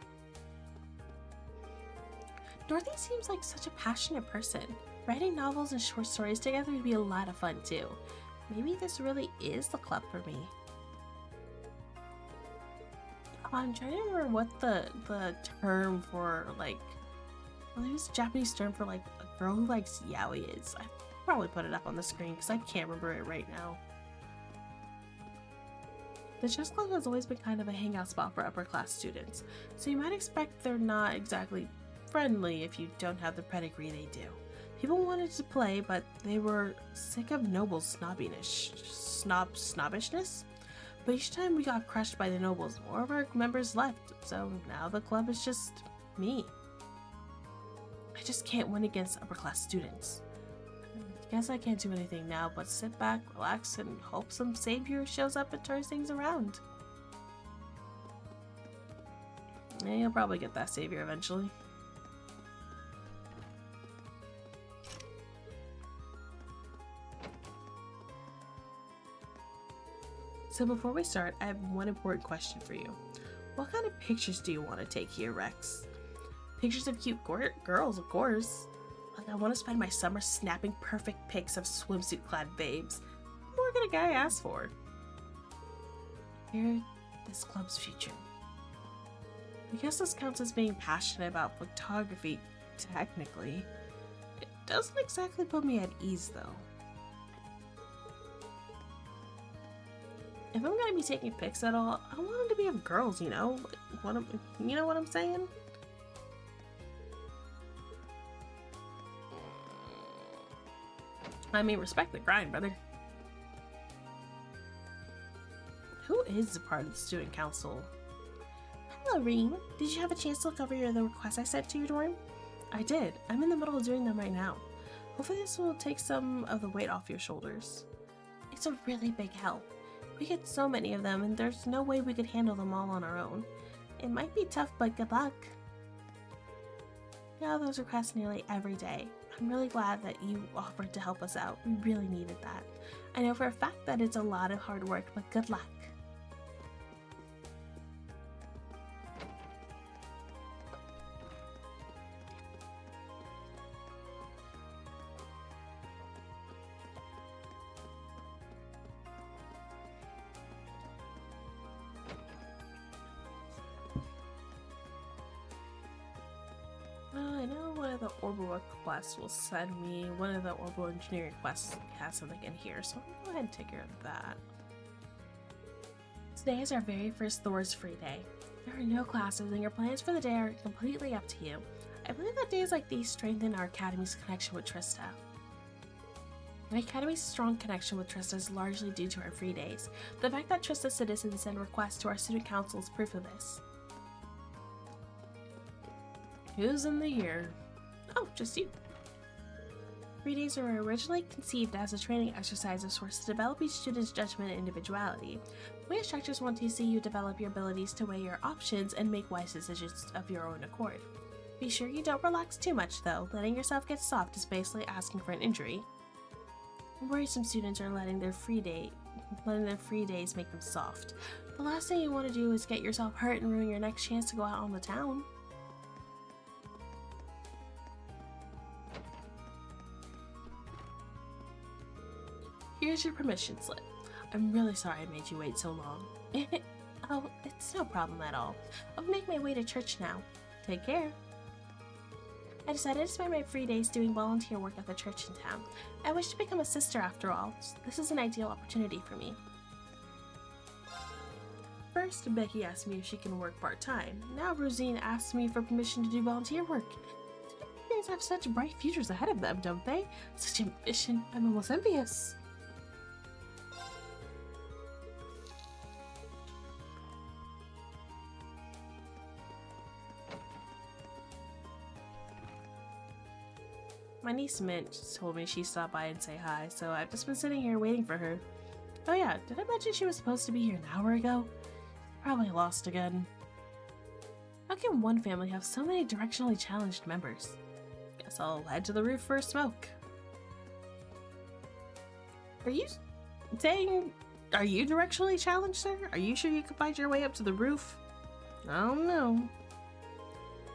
Dorothy seems like such a passionate person. Writing novels and short stories together would be a lot of fun too. Maybe this really is the club for me. I'm trying to remember what the term for like, well, there's a Japanese term for like a girl who likes yaoi is. I probably put it up on the screen because I can't remember it right now. The chess club has always been kind of a hangout spot for upper class students, so you might expect they're not exactly friendly if you don't have the pedigree they do. People wanted to play, but they were sick of nobles' snobbishness. But each time we got crushed by the nobles, more of our members left, so now the club is just me. I just can't win against upper class students. I guess I can't do anything now but sit back, relax, and hope some savior shows up and turns things around. Yeah, you'll probably get that savior eventually. So before we start, I have one important question for you. What kind of pictures do you want to take here, Rex? Pictures of cute girls, of course. Like, I want to spend my summer snapping perfect pics of swimsuit-clad babes. What more can a guy ask for? You're this club's future. I guess this counts as being passionate about photography, technically. It doesn't exactly put me at ease, though. If I'm gonna be taking pics at all, I want them to be of girls, you know? You know what I'm saying? I mean, respect the grind, brother. Who is a part of the student council? Hello, Reem. Did you have a chance to look over the requests I sent to your dorm? I did. I'm in the middle of doing them right now. Hopefully this will take some of the weight off your shoulders. It's a really big help. We get so many of them, and there's no way we could handle them all on our own. It might be tough, but good luck. We have those requests nearly every day. I'm really glad that you offered to help us out. We really needed that. I know for a fact that it's a lot of hard work, but good luck. I know one of the orbital quests will send me one of the orbital engineering quests has something in here, so I'm gonna go ahead and take care of that. Today is our very first Thor's free day. There are no classes, and your plans for the day are completely up to you. I believe that days like these strengthen our Academy's connection with Trista. My Academy's strong connection with Trista is largely due to our free days. The fact that Trista citizens send requests to our student council is proof of this. Who's in the year? Oh, just you. Free days were originally conceived as a training exercise of sorts to develop each student's judgment and individuality. We instructors want to see you develop your abilities to weigh your options and make wise decisions of your own accord. Be sure you don't relax too much, though. Letting yourself get soft is basically asking for an injury. Worrisome students are letting their free days make them soft. The last thing you want to do is get yourself hurt and ruin your next chance to go out on the town. Here's your permission slip. I'm really sorry I made you wait so long. Oh, it's no problem at all. I'll make my way to church now. Take care. I decided to spend my free days doing volunteer work at the church in town. I wish to become a sister after all. This is an ideal opportunity for me. First, Becky asked me if she can work part-time. Now Rosine asked me for permission to do volunteer work. Students have such bright futures ahead of them, don't they? Such ambition. I'm almost envious. My niece Mint just told me she stopped by and say hi, so I've just been sitting here waiting for her. Oh yeah, did I mention she was supposed to be here an hour ago? Probably lost again. How can one family have so many directionally challenged members? Guess I'll head to the roof for a smoke. Are you directionally challenged, sir? Are you sure you can find your way up to the roof? I don't know.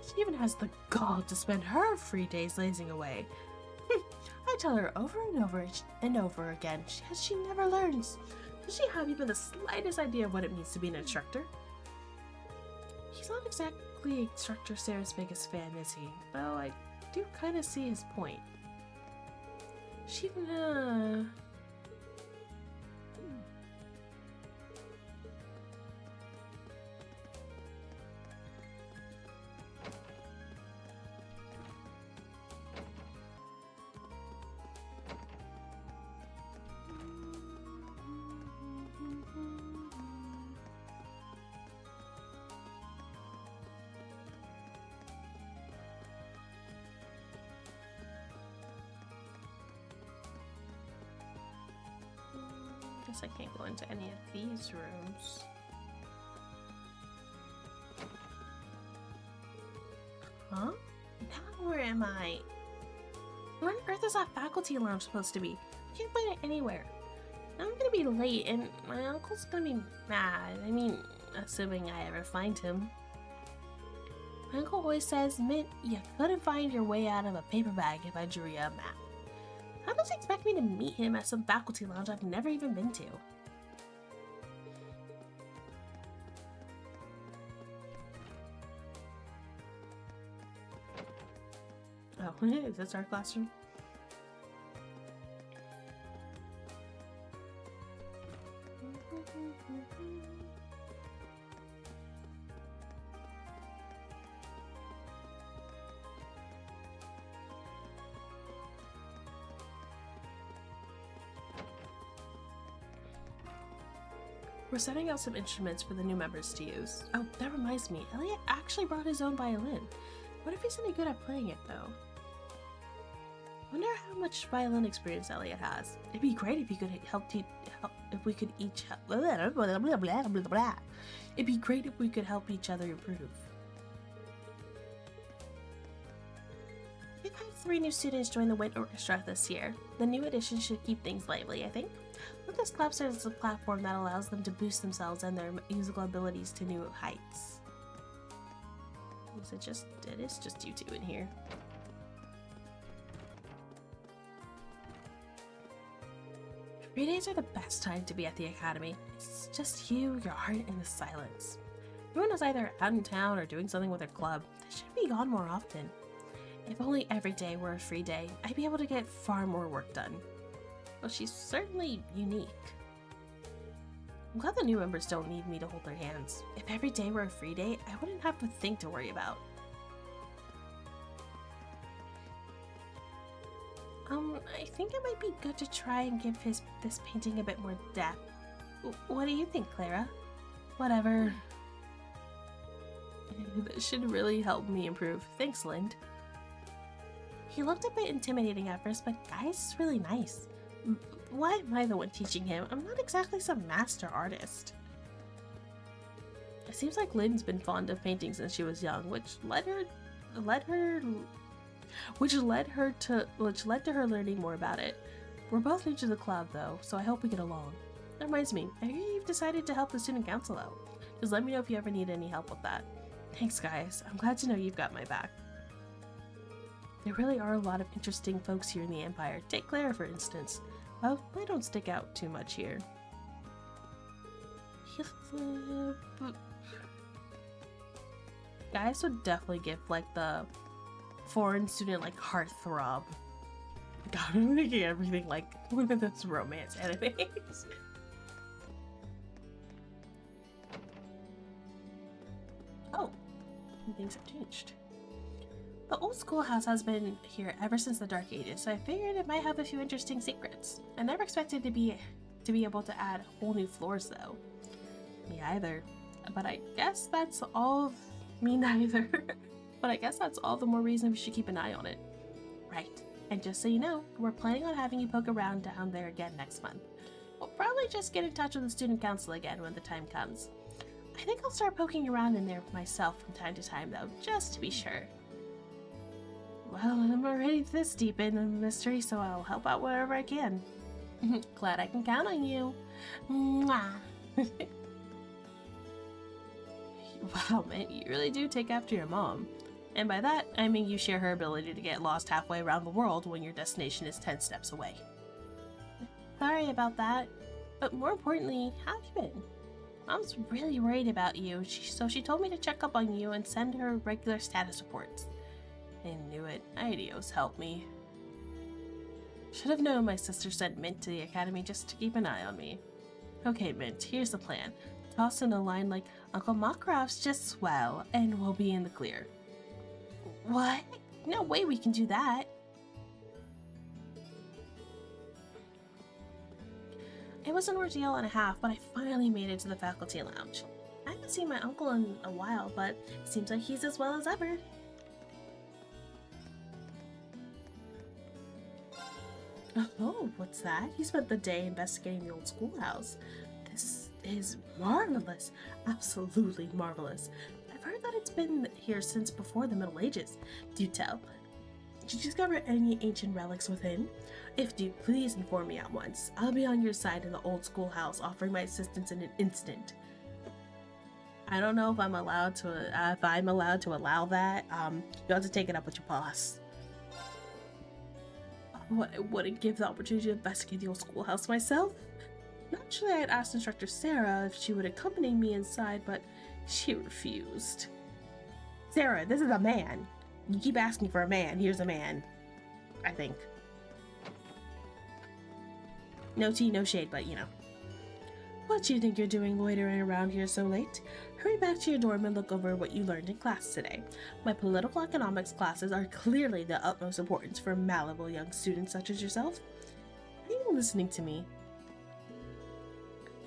She even has the gall to spend her free days lazing away. I tell her over and over again, she never learns. Does she have even the slightest idea of what it means to be an instructor? He's not exactly Instructor Sarah's biggest fan, is he? Though I do kind of see his point. She even, guess I can't go into any of these rooms. Huh? Now where am I? Where on earth is that faculty lounge supposed to be? I can't find it anywhere. I'm gonna be late and my uncle's gonna be mad. I mean, assuming I ever find him. My uncle always says, Mint, you couldn't find your way out of a paper bag if I drew you a map. How does he expect me to meet him at some faculty lounge I've never even been to? Oh, is this our classroom? We're setting out some instruments for the new members to use. Oh, that reminds me, Elliot actually brought his own violin. What if he's any good at playing it, though? Wonder how much violin experience Elliot has. It'd be great if you could if we could each help. It'd be great if we could help each other improve. We've had 3 new students join the wind orchestra this year. The new addition should keep things lively, I think. Let this club serve as a platform that allows them to boost themselves and their musical abilities to new heights. It is just you 2 in here. Free days are the best time to be at the academy. It's just you, your art, and the silence. Everyone is either out in town or doing something with their club. They should be gone more often. If only every day were a free day, I'd be able to get far more work done. Well, she's certainly unique. I'm glad the new members don't need me to hold their hands. If every day were a free day, I wouldn't have to think to worry about. I think it might be good to try and give this painting a bit more depth. What do you think, Clara? Whatever. That should really help me improve. Thanks, Lind. He looked a bit intimidating at first, but Guy's is really nice. Why am I the one teaching him? I'm not exactly some master artist. It seems like Lynn's been fond of painting since she was young, which led to her learning more about it. We're both new to the club though, so I hope we get along. That reminds me, I hear you've decided to help the student council out. Just let me know if you ever need any help with that. Thanks guys, I'm glad to know you've got my back. There really are a lot of interesting folks here in the Empire. Take Clara for instance. Well, they don't stick out too much here. Guys would definitely give like the foreign student like heartthrob. God, I'm making everything like one of those romance animes. Oh, things have changed. The old schoolhouse has been here ever since the Dark Ages, so I figured it might have a few interesting secrets. I never expected to be able to add whole new floors though. Me either. But I guess that's all. Me neither. But I guess that's all the more reason we should keep an eye on it. Right. And just so you know, we're planning on having you poke around down there again next month. We'll probably just get in touch with the student council again when the time comes. I think I'll start poking around in there myself from time to time though, just to be sure. Well, I'm already this deep in the mystery, so I'll help out wherever I can. Glad I can count on you. Mwah. Wow, man, you really do take after your mom. And by that, I mean you share her ability to get lost halfway around the world when your destination is 10 steps away. Sorry about that. But more importantly, how have you been? Mom's really worried about you, so she told me to check up on you and send her regular status reports. I knew it. Ideos helped me. Should have known my sister sent Mint to the academy just to keep an eye on me. Okay, Mint, here's the plan. Toss in a line like, Uncle Makarov's just swell, and we'll be in the clear. What? No way we can do that. It was an ordeal and a half, but I finally made it to the faculty lounge. I haven't seen my uncle in a while, but it seems like he's as well as ever. Oh, what's that? He spent the day investigating the old schoolhouse. This is marvelous. Absolutely marvelous. I've heard that it's been here since before the Middle Ages. Do tell. Did you discover any ancient relics within? If you please inform me at once. I'll be on your side in the old schoolhouse, offering my assistance in an instant. I don't know if I'm allowed to allow that. You'll have to take it up with your boss. Oh, I wouldn't give the opportunity to investigate the old schoolhouse myself. Naturally, I had asked Instructor Sarah if she would accompany me inside, but she refused. Sarah, this is a man. You keep asking for a man. Here's a man. I think. No tea, no shade, but you know. What do you think you're doing loitering around here so late? Hurry back to your dorm and look over what you learned in class today. My political economics classes are clearly the utmost importance for malleable young students such as yourself. Are you listening to me?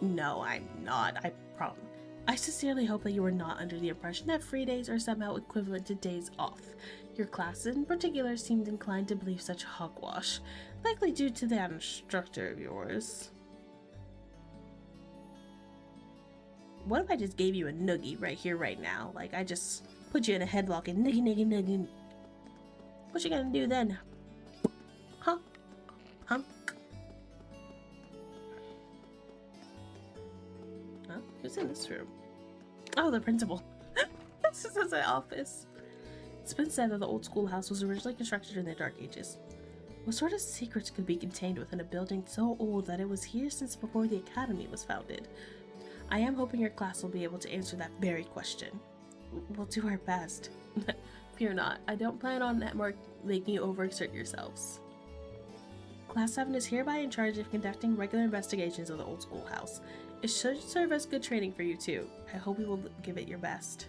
No, I'm not. I promise. I sincerely hope that you are not under the impression that free days are somehow equivalent to days off. Your class in particular seemed inclined to believe such hogwash, likely due to that instructor of yours. What if I just gave you a noogie right here, right now? Like, I just put you in a headlock and noogie. What you gonna do then? Huh? Huh? Huh? Who's in this room? Oh, the principal. This is an office. It's been said that the old schoolhouse was originally constructed in the Dark Ages. What sort of secrets could be contained within a building so old that it was here since before the academy was founded? I am hoping your class will be able to answer that very question. We'll do our best. Fear not. I don't plan on making you overexert yourselves. Class 7 is hereby in charge of conducting regular investigations of the old schoolhouse. It should serve as good training for you too. I hope you will give it your best.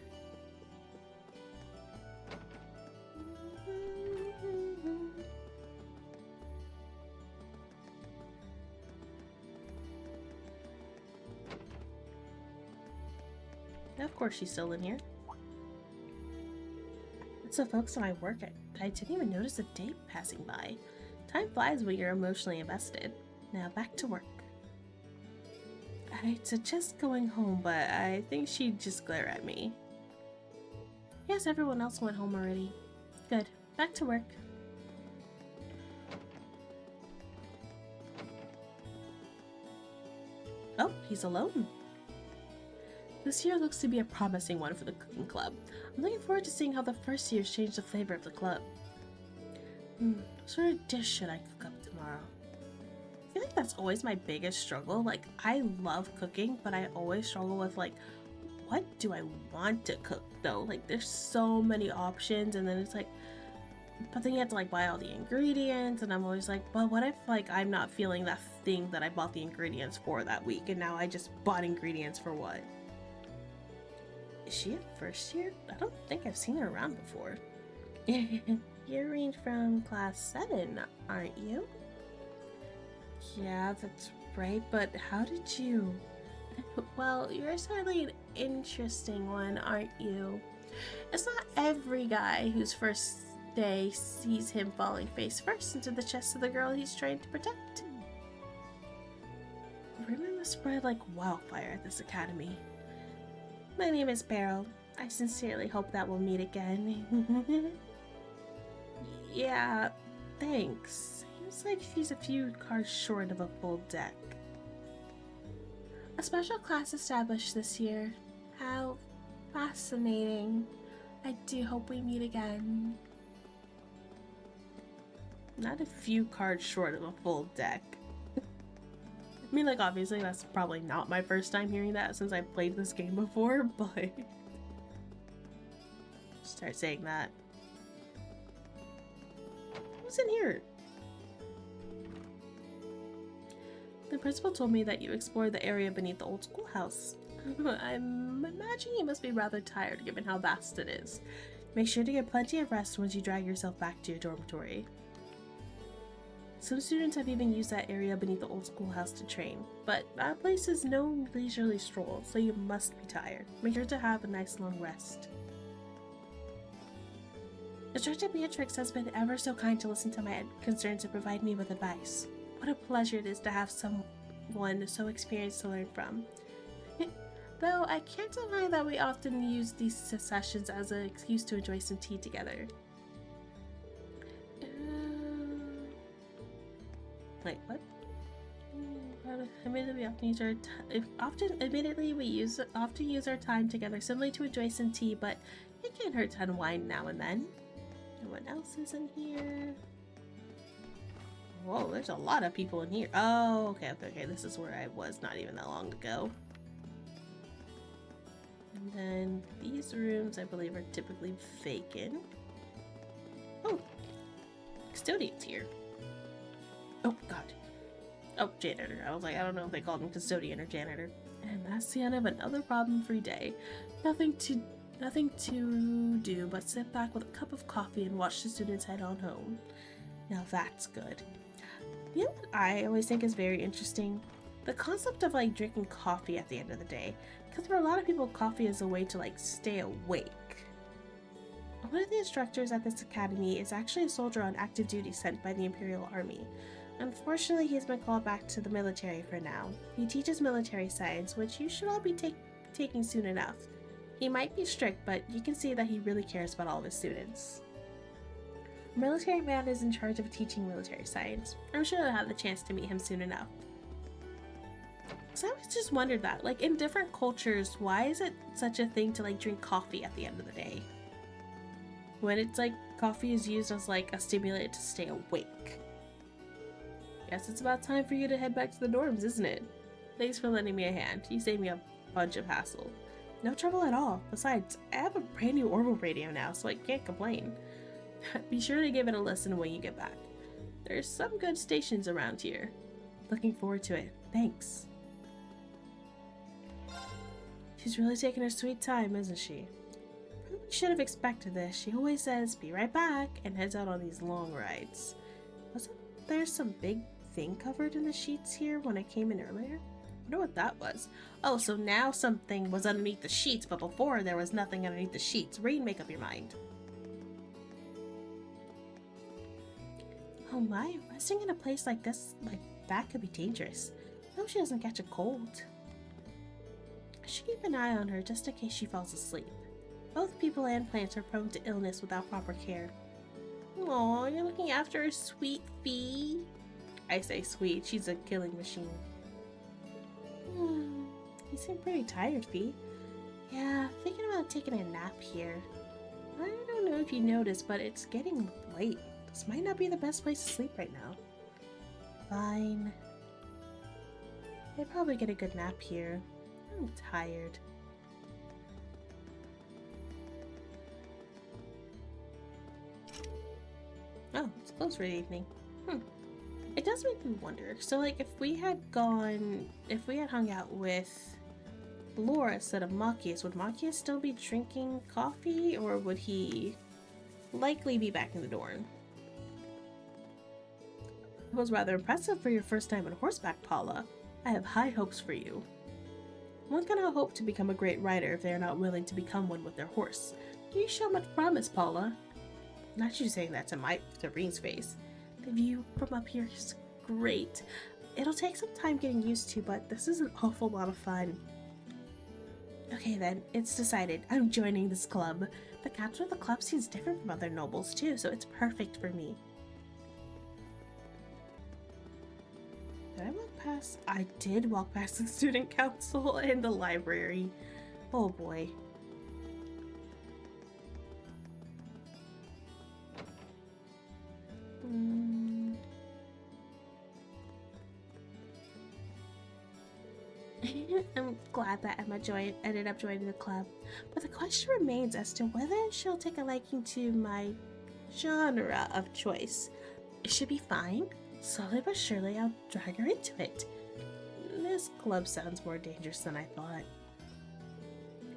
Of course she's still in here. I'm so focused on my work, I didn't even notice the date passing by. Time flies when you're emotionally invested. Now back to work. I'd suggest going home, but I think she'd just glare at me. Yes, everyone else went home already. Good. Back to work. Oh, he's alone. This year looks to be a promising one for the cooking club. I'm looking forward to seeing how the first years change the flavor of the club. What sort of dish should I cook up tomorrow? I feel like that's always my biggest struggle. Like, I love cooking, but I always struggle with, like, what do I want to cook, though? Like, there's so many options, and then it's like, but then you have to, like, buy all the ingredients, and I'm always like, but what if, like, I'm not feeling that thing that I bought the ingredients for that week, and now I just bought ingredients for what? Is she a first year? I don't think I've seen her around before. You're ranged from class 7, aren't you? Yeah, that's right, but how did you? Well, you're certainly an interesting one, aren't you? It's not every guy whose first day sees him falling face first into the chest of the girl he's trying to protect. Rumor must spread like wildfire at this academy. My name is Beryl. I sincerely hope that we'll meet again. Yeah, thanks. Seems like she's a few cards short of a full deck. A special class established this year. How fascinating. I do hope we meet again. Not a few cards short of a full deck. I mean, like, obviously that's probably not my first time hearing that since I played this game before, but start saying that. Who's in here? The principal told me that you explored the area beneath the old schoolhouse. I'm imagining you must be rather tired given how vast it is. Make sure to get plenty of rest once you drag yourself back to your dormitory. Some students have even used that area beneath the old schoolhouse to train, but that place is no leisurely stroll, so you must be tired. Make sure to have a nice long rest. Instructor Beatrix has been ever so kind to listen to my concerns and provide me with advice. What a pleasure it is to have someone so experienced to learn from. Though I can't deny that we often use these sessions as an excuse to enjoy some tea together. Wait, what? Admittedly, we often use our time together simply to enjoy some tea, but it can't hurt to unwind now and then. No one else is in here. Whoa, there's a lot of people in here. Oh, okay. This is where I was not even that long ago. And then these rooms, I believe, are typically vacant. Oh, custodian's here. Oh, God. Oh, janitor. I was like, I don't know if they called him custodian or janitor. And that's the end of another problem-free day. Nothing to do but sit back with a cup of coffee and watch the students head on home. Now that's good. You know what I always think is very interesting? The concept of like drinking coffee at the end of the day. Because for a lot of people, coffee is a way to like stay awake. One of the instructors at this academy is actually a soldier on active duty sent by the Imperial Army. Unfortunately, he's been called back to the military for now. He teaches military science, which you should all be taking soon enough. He might be strict, but you can see that he really cares about all of his students. A military man is in charge of teaching military science. I'm sure I'll have the chance to meet him soon enough. So I always just wondered that, like in different cultures, why is it such a thing to like drink coffee at the end of the day? When it's like coffee is used as like a stimulant to stay awake. Guess it's about time for you to head back to the dorms, isn't it? Thanks for lending me a hand. You saved me a bunch of hassle. No trouble at all. Besides, I have a brand new Orbital radio now, so I can't complain. Be sure to give it a listen when you get back. There's some good stations around here. Looking forward to it. Thanks. She's really taking her sweet time, isn't she? Probably should have expected this. She always says, be right back, and heads out on these long rides. Wasn't there some big thing covered in the sheets here when I came in earlier? I wonder what that was. Oh, so now something was underneath the sheets, but before there was nothing underneath the sheets. Rain, make up your mind. Oh my, resting in a place like this, like that could be dangerous. I hope she doesn't catch a cold. I should keep an eye on her just in case she falls asleep. Both people and plants are prone to illness without proper care. Aw, you're looking after her, sweet Fee. I say sweet, she's a killing machine. You seem pretty tired, Fee. Yeah, thinking about taking a nap here. I don't know if you noticed, but it's getting late. This might not be the best place to sleep right now. Fine. I'd probably get a good nap here. I'm tired. Oh, it's closed for the evening. It does make me wonder. So, like, if we had hung out with Laura instead of Machias, would Machias still be drinking coffee, or would he likely be back in the dorm? It was rather impressive for your first time on horseback, Paula. I have high hopes for you. One cannot hope to become a great rider if they are not willing to become one with their horse. You show much promise, Paula. Not you saying that to Reen's face. The view from up here is great. It'll take some time getting used to, but this is an awful lot of fun. Okay then, it's decided. I'm joining this club. The captain of the club seems different from other nobles too, so it's perfect for me. Did I walk past? I did walk past the student council and the library. Oh boy. I'm glad that Emma ended up joining the club, but the question remains as to whether she'll take a liking to my genre of choice. It should be fine. Slowly but surely I'll drag her into it. This club sounds more dangerous than I thought.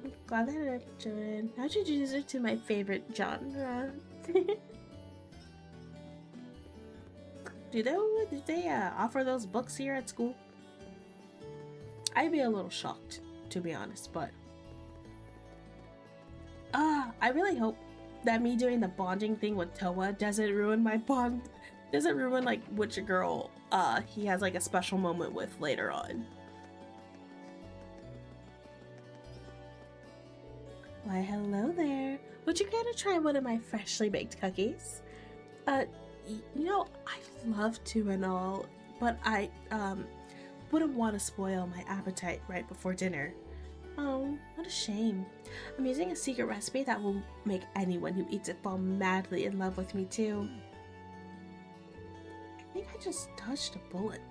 I'm glad that I joined. How'd you introduce her to my favorite genre? Do they offer those books here at school? I'd be a little shocked, to be honest, but I really hope that me doing the bonding thing with Toa doesn't ruin my bond. Doesn't ruin like which girl he has like a special moment with later on. Why, hello there. Would you care to try one of my freshly baked cookies? You know, I love to and all, but I wouldn't want to spoil my appetite right before dinner. Oh, what a shame. I'm using a secret recipe that will make anyone who eats it fall madly in love with me too. I think I just dodged a bullet.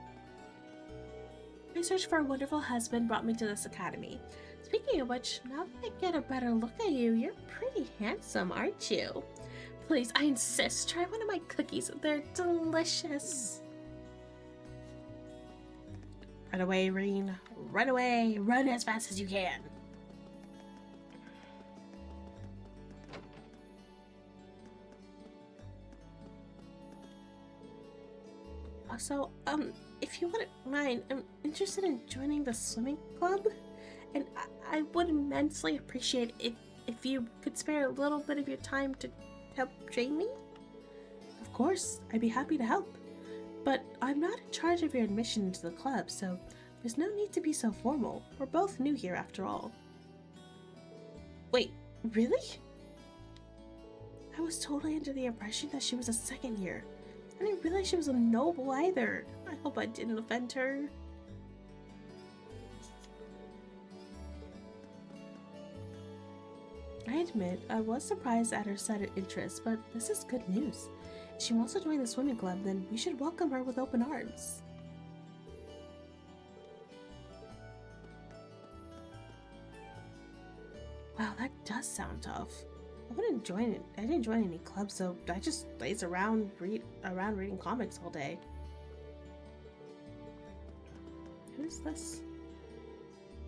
My search for a wonderful husband brought me to this academy. Speaking of which, now that I get a better look at you, you're pretty handsome, aren't you? Please, I insist, try one of my cookies. They're delicious. Run away, Reen. Run away. Run as fast as you can. Also, if you wouldn't mind, I'm interested in joining the swimming club, and I would immensely appreciate it if you could spare a little bit of your time to help train me. Of course, I'd be happy to help, but I'm not in charge of your admission into the club, so there's no need to be so formal. We're both new here after all. Wait, really? I was totally under the impression that she was a second year. I didn't realize she was a noble either. I hope I didn't offend her. I admit, I was surprised at her sudden interest, but this is good news. If she wants to join the swimming club, then we should welcome her with open arms. Wow, that does sound tough. I didn't join any clubs, so I just laze around reading comics all day. Who's this?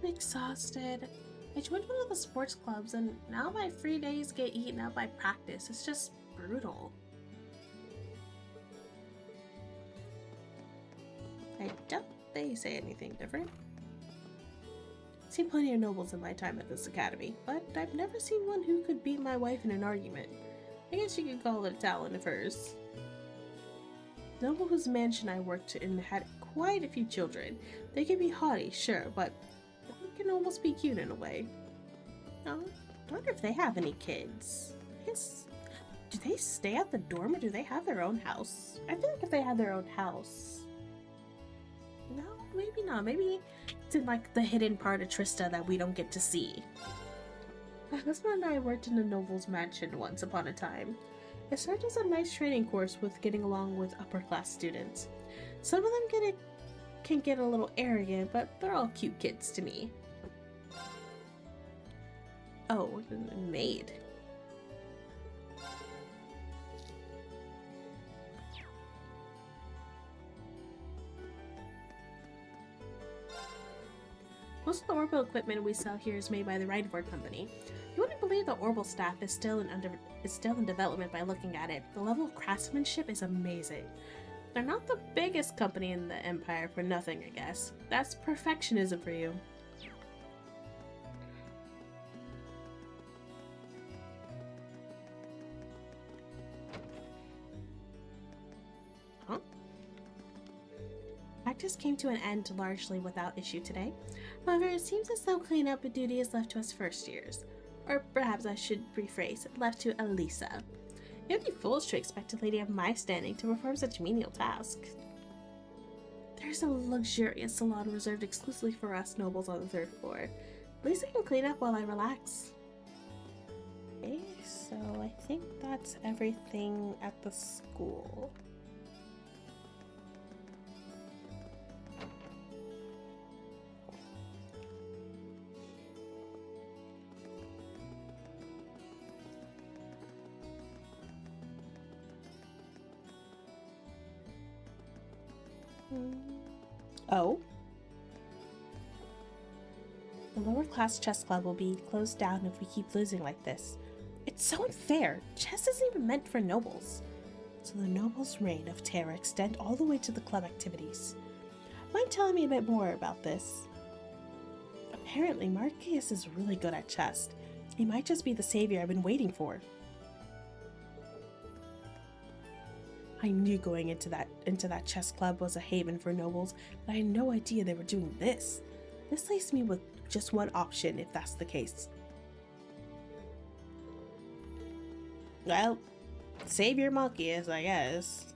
I'm exhausted. I joined one of the sports clubs, and now my free days get eaten up by practice. It's just brutal. I doubt they say anything different. I've seen plenty of nobles in my time at this academy, but I've never seen one who could beat my wife in an argument. I guess you could call it a talent of hers. The noble whose mansion I worked in had quite a few children. They can be haughty, sure, but they can almost be cute in a way. Oh, I wonder if they have any kids. I guess, do they stay at the dorm or do they have their own house? I feel like if they had their own house. No, maybe not. Maybe it's in like the hidden part of Trista that we don't get to see. My husband and I worked in a noble's mansion once upon a time. It served as a nice training course with getting along with upper class students. Some of them can get a little arrogant, but they're all cute kids to me. Oh, maid. Most of the orbital equipment we sell here is made by the Rhineford Company. You wouldn't believe the orbital staff is still in development by looking at it. The level of craftsmanship is amazing. They're not the biggest company in the Empire for nothing, I guess. That's perfectionism for you. Huh? Practice came to an end largely without issue today. However, it seems as though cleanup duty is left to us first years. Or perhaps I should rephrase, left to Elisa. You'd be foolish to expect a lady of my standing to perform such menial tasks. There's a luxurious salon reserved exclusively for us nobles on the 3rd floor. Lisa can clean up while I relax. Okay, so I think that's everything at the school. Oh? The lower class chess club will be closed down if we keep losing like this. It's so unfair. Chess isn't even meant for nobles. So the nobles' reign of terror extend all the way to the club activities. Mind telling me a bit more about this? Apparently, Marcus is really good at chess. He might just be the savior I've been waiting for. I knew going into that chess club was a haven for nobles, but I had no idea they were doing this. This leaves me with just one option if that's the case. Well, Savior Marcus, I guess.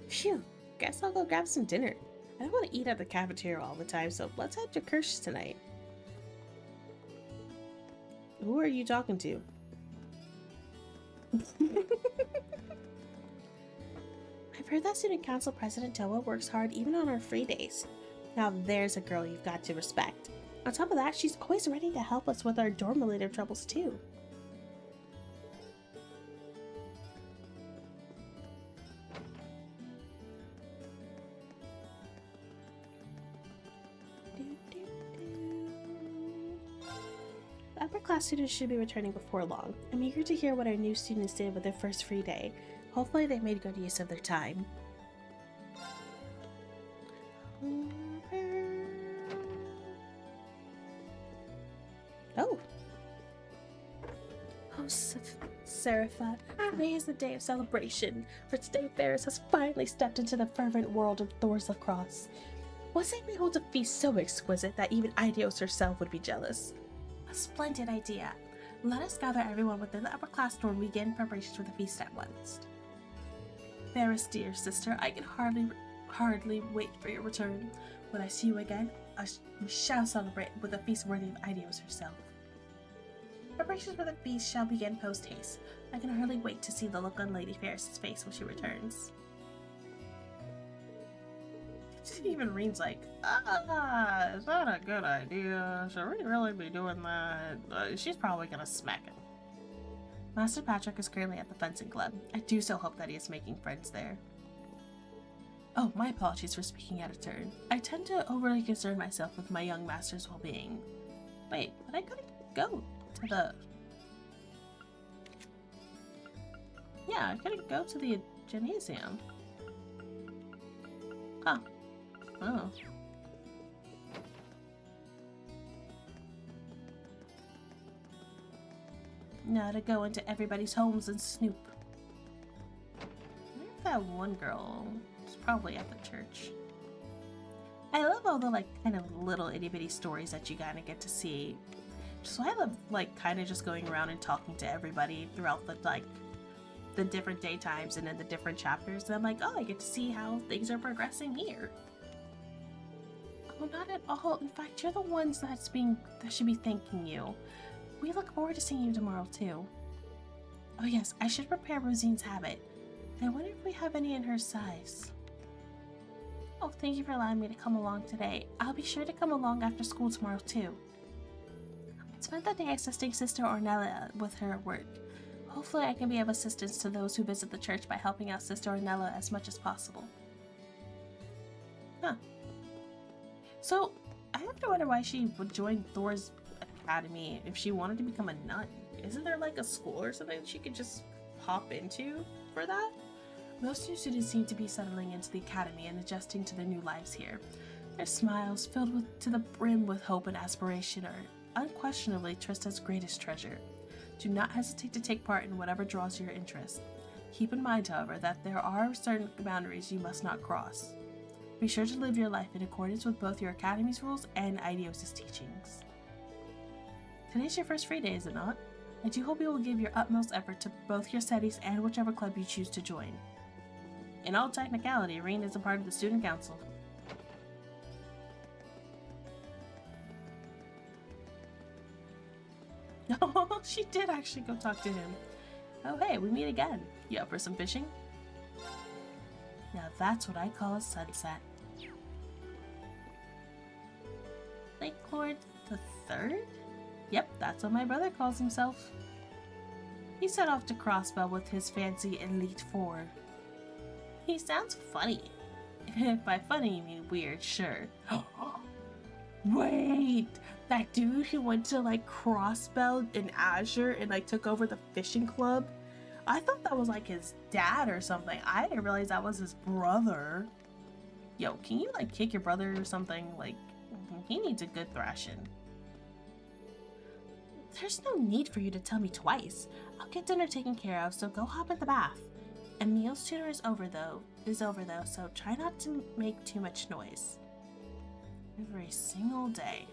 Phew, guess I'll go grab some dinner. I don't want to eat at the cafeteria all the time, so let's head to Kirsch's tonight. Who are you talking to? I've heard that Student Council President Toa works hard even on her free days. Now there's a girl you've got to respect. On top of that, she's always ready to help us with our dorm-related troubles too. The upper class students should be returning before long. I'm eager to hear what our new students did with their first free day. Hopefully they made good use of their time. Oh! Oh, Serapha, today is the day of celebration, for today Ferris has finally stepped into the fervent world of Thor's lacrosse. What say we hold a feast so exquisite that even Idios herself would be jealous? A splendid idea. Let us gather everyone within the upper class dorm and begin preparations for the feast at once. Ferris, dear sister, I can hardly wait for your return. When I see you again, we shall celebrate with a feast worthy of Idios herself. Preparations for the feast shall begin post-haste. I can hardly wait to see the look on Lady Ferris's face when she returns. It even reads like, is that a good idea? Should we really be doing that? She's probably gonna smack him. Master Patrick is currently at the fencing club. I do so hope that he is making friends there. Oh, my apologies for speaking out of turn. I tend to overly concern myself with my young master's well-being. Wait, but I couldn't go to the... Yeah, I couldn't go to the gymnasium. Huh. Oh. Now to go into everybody's homes and snoop. I wonder if that one girl is probably at the church. I love all the kind of little itty bitty stories that you kind of get to see. So I love kind of just going around and talking to everybody throughout the different daytimes and in the different chapters. And I'm like, oh, I get to see how things are progressing here. Oh, not at all. In fact, you're the ones that should be thanking you. We look forward to seeing you tomorrow, too. Oh yes, I should prepare Rosine's habit. I wonder if we have any in her size. Oh, thank you for allowing me to come along today. I'll be sure to come along after school tomorrow, too. I spent the day assisting Sister Ornella with her work. Hopefully I can be of assistance to those who visit the church by helping out Sister Ornella as much as possible. Huh. So, I have to wonder why she would join Thor's academy if she wanted to become a nun. Isn't there a school or something she could just hop into for that? Most new students seem to be settling into the academy and adjusting to their new lives here. Their smiles, filled to the brim with hope and aspiration, are unquestionably Trista's greatest treasure. Do not hesitate to take part in whatever draws your interest. Keep in mind, however, that there are certain boundaries you must not cross. Be sure to live your life in accordance with both your academy's rules and Idios' teachings. Today's your first free day, is it not? I do hope you will give your utmost effort to both your studies and whichever club you choose to join. In all technicality, Reen is a part of the student council. Oh, she did actually go talk to him. Oh hey, we meet again. You up for some fishing? Now that's what I call a sunset. Lake Lord the Third? Yep, that's what my brother calls himself. He set off to Crossbell with his fancy Elite Four. He sounds funny. If by funny you mean weird, sure. Wait! That dude who went to Crossbell in Azure and took over the fishing club? I thought that was his dad or something. I didn't realize that was his brother. Yo, can you kick your brother or something? He needs a good thrashing. There's no need for you to tell me twice. I'll get dinner taken care of, so go hop in the bath. Emil's tutor is over though, so try not to make too much noise. Every single day.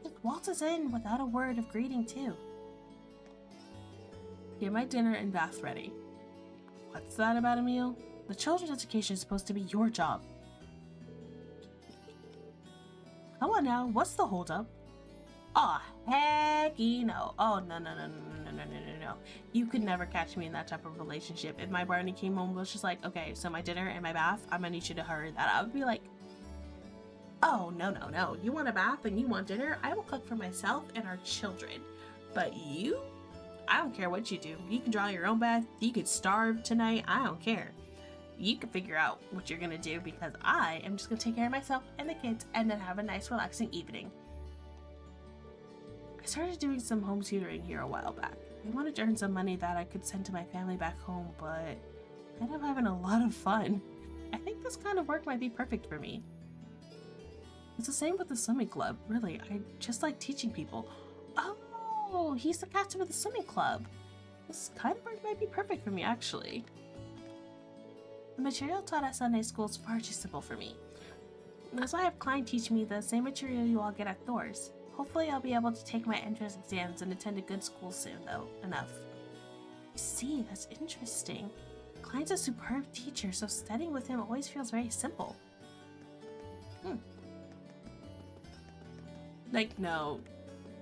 It waltzes in without a word of greeting too. Get my dinner and bath ready. What's that about Emil? The children's education is supposed to be your job. Come on now, what's the holdup? Oh, heck no. Oh, no. You could never catch me in that type of relationship. If my Barney came home and was just like, okay, so my dinner and my bath, I'm gonna need you to hurry that up. I would be like, oh, no. You want a bath and you want dinner? I will cook for myself and our children. But you? I don't care what you do. You can draw your own bath. You could starve tonight. I don't care. You can figure out what you're gonna do because I am just gonna take care of myself and the kids and then have a nice relaxing evening. I started doing some home tutoring here a while back. I wanted to earn some money that I could send to my family back home, but I ended up having a lot of fun. I think this kind of work might be perfect for me. It's the same with the swimming club, really. I just like teaching people. Oh, he's the captain of the swimming club. This kind of work might be perfect for me, actually. The material taught at Sunday school is far too simple for me. That's why I have Klein teach me the same material you all get at Thor's. Hopefully I'll be able to take my entrance exams and attend a good school soon, though. Enough. I see, that's interesting. Klein's a superb teacher, so studying with him always feels very simple. Like, no.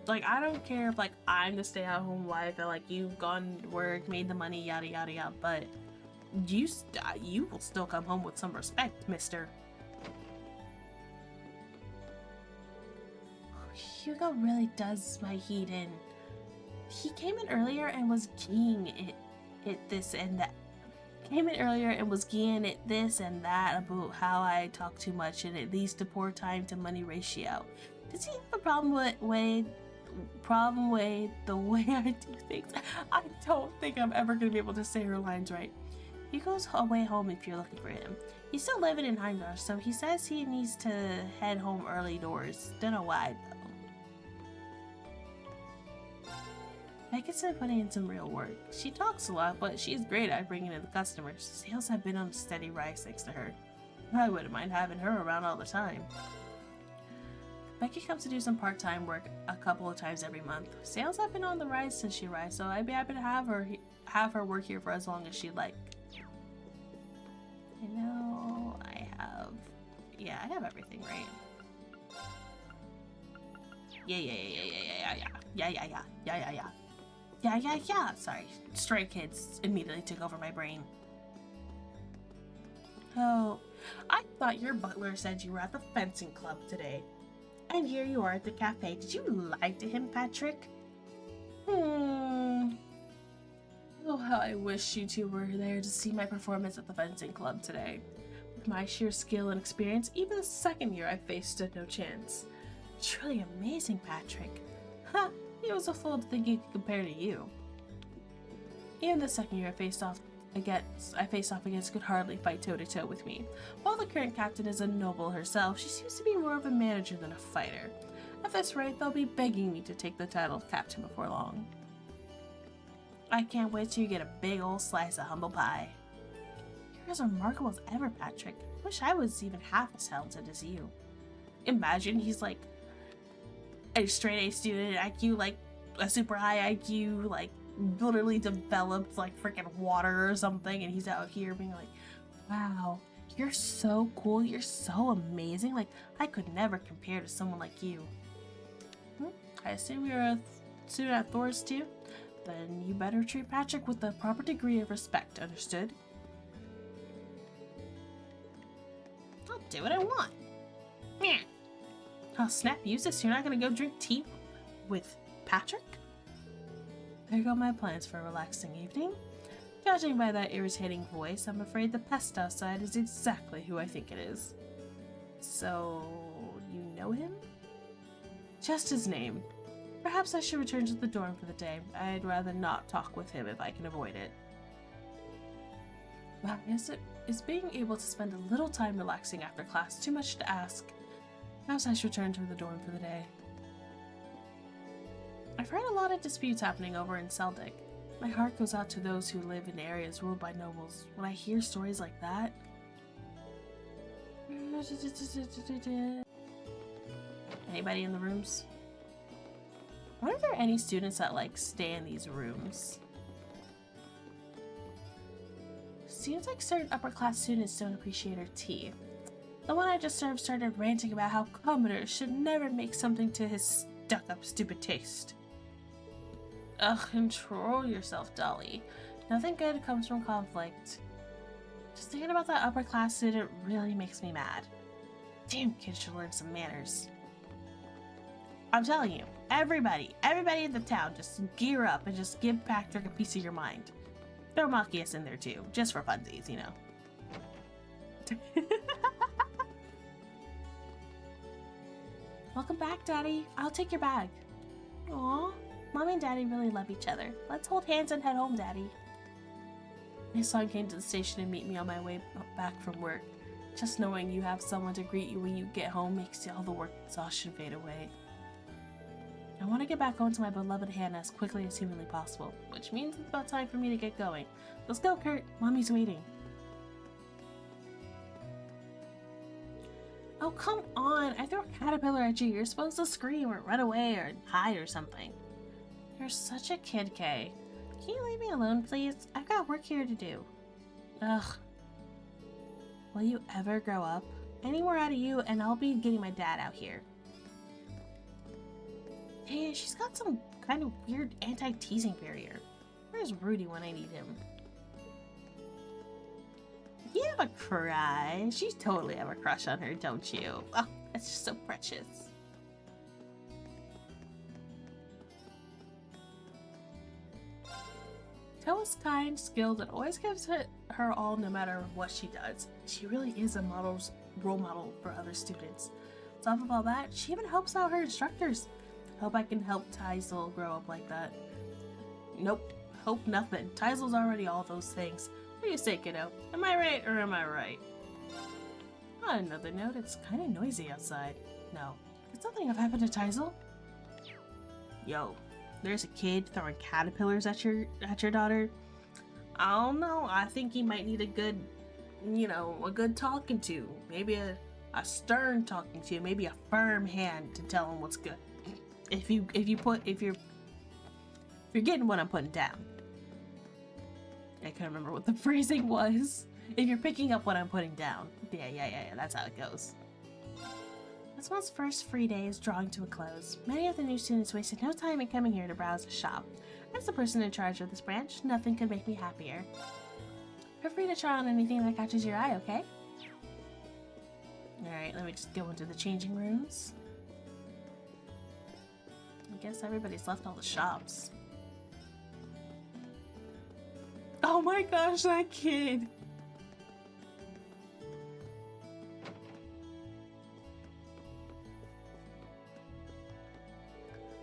Like, I don't care if, like, I'm the stay-at-home wife and, like, you've gone to work, made the money, yada yada yada, but you will still come home with some respect, mister. Hugo really does my heat in. He came in earlier and was geeing it this and that. Came in earlier and was geeing it this and that about how I talk too much and it leads to poor time to money ratio. Does he have a problem with the way I do things? I don't think I'm ever gonna be able to say her lines right. He goes away home if you're looking for him. He's still living in Heimdall, so he says he needs to head home early doors. Don't know why though. Beckett's been putting in some real work. She talks a lot, but she's great at bringing in the customers. Sales have been on a steady rise thanks to her. I wouldn't mind having her around all the time. Becky comes to do some part-time work a couple of times every month. Sales have been on the rise since she arrived, so I'd be happy to have her work here for as long as she'd like. I know I have everything right. Yeah. Sorry, stray kids immediately took over my brain. Oh, I thought your butler said you were at the fencing club today. And here you are at the cafe. Did you lie to him, Patrick? Oh, how I wish you two were there to see my performance at the fencing club today. With my sheer skill and experience, even the second year I faced stood no chance. Truly amazing, Patrick. Ha! He was a fool to think he could compare to you. Even the second year I faced off against could hardly fight toe-to-toe with me. While the current captain is a noble herself, she seems to be more of a manager than a fighter. At this rate, they'll be begging me to take the title of captain before long. I can't wait till you get a big old slice of humble pie. You're as remarkable as ever, Patrick. Wish I was even half as talented as you. Imagine he's like a straight A student, IQ like a super high IQ, like literally developed like freaking water or something, and he's out here being like, wow, you're so cool, you're so amazing, like I could never compare to someone like you. I assume you're a student at Thor's too? Then you better treat Patrick with the proper degree of respect, understood? I'll do what I want. Yeah. Oh snap, use this, you're not gonna go drink tea with Patrick? There go my plans for a relaxing evening. Judging by that irritating voice, I'm afraid the pest outside is exactly who I think it is. So, you know him? Just his name. Perhaps I should return to the dorm for the day. I'd rather not talk with him if I can avoid it. Wow, is being able to spend a little time relaxing after class too much to ask? Perhaps I should return to the dorm for the day. I've heard a lot of disputes happening over in Seldick. My heart goes out to those who live in areas ruled by nobles. When I hear stories like that... Anybody in the rooms? I wonder if there are any students that like stay in these rooms. seems like certain upper-class students don't appreciate her tea. The one I just served started ranting about how commoners should never make something to his stuck-up stupid taste. Ugh, control yourself, Dolly. Nothing good comes from conflict. Just thinking about that upper-class student really makes me mad. Damn, kids should learn some manners. I'm telling you, everybody in the town, just gear up and just give Patrick a piece of your mind. Throw Machias in there too, just for funsies, you know. Welcome back, Daddy. I'll take your bag. Aw, Mommy and Daddy really love each other. Let's hold hands and head home, Daddy. My son came to the station to meet me on my way back from work. Just knowing you have someone to greet you when you get home makes all the work exhaustion fade away. I want to get back home to my beloved Hannah as quickly as humanly possible, which means it's about time for me to get going. Let's go, Kurt. Mommy's waiting. Oh, come on. I threw a caterpillar at you. You're supposed to scream or run away or hide or something. You're such a kid, Kay. Can you leave me alone, please? I've got work here to do. Ugh. Will you ever grow up? Any more out of you and I'll be getting my dad out here. Hey, she's got some kind of weird anti-teasing barrier. Where's Rudy when I need him? You have a crush. You totally have a crush on her, don't you? Oh, that's just so precious. Toe is kind, skilled, and always gives her all no matter what she does. She really is a role model for other students. On top of all that, she even helps out her instructors. Hope I can help Teisel grow up like that. Nope. Hope nothing. Teisel's already all those things. What do you say, kiddo? Am I right or am I right? On another note, it's kind of noisy outside. No. Could something have happened to Teisel? Yo, there's a kid throwing caterpillars at your daughter? I don't know. I think he might need a good, a good talking to. Maybe a stern talking to. Maybe a firm hand to tell him what's good. If you're getting what I'm putting down. I can't remember what the phrasing was. If you're picking up what I'm putting down. Yeah, that's how it goes. This month's first free day is drawing to a close. Many of the new students wasted no time in coming here to browse the shop. As the person in charge of this branch, nothing could make me happier. Feel free to try on anything that catches your eye, okay? Alright, let me just go into the changing rooms. I guess everybody's left all the shops. Oh my gosh, that kid!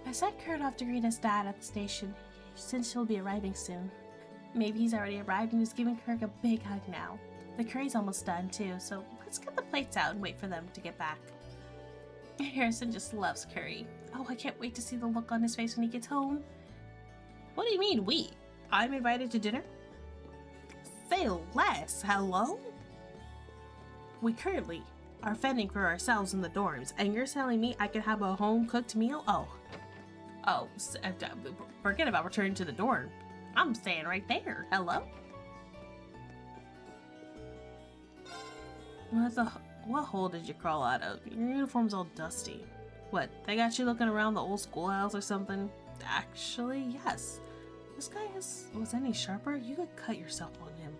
I sent Kurt off to greet his dad at the station, since he'll be arriving soon. Maybe he's already arrived and is giving Kirk a big hug now. The curry's almost done too, so let's get the plates out and wait for them to get back. Harrison just loves curry. Oh, I can't wait to see the look on his face when he gets home. What do you mean, we? I'm invited to dinner? Say less, hello? We currently are fending for ourselves in the dorms, and you're telling me I could have a home-cooked meal? Oh, forget about returning to the dorm. I'm staying right there, hello? What hole did you crawl out of? Your uniform's all dusty. What, they got you looking around the old schoolhouse or something? Actually, yes. This guy was any sharper, you could cut yourself on him.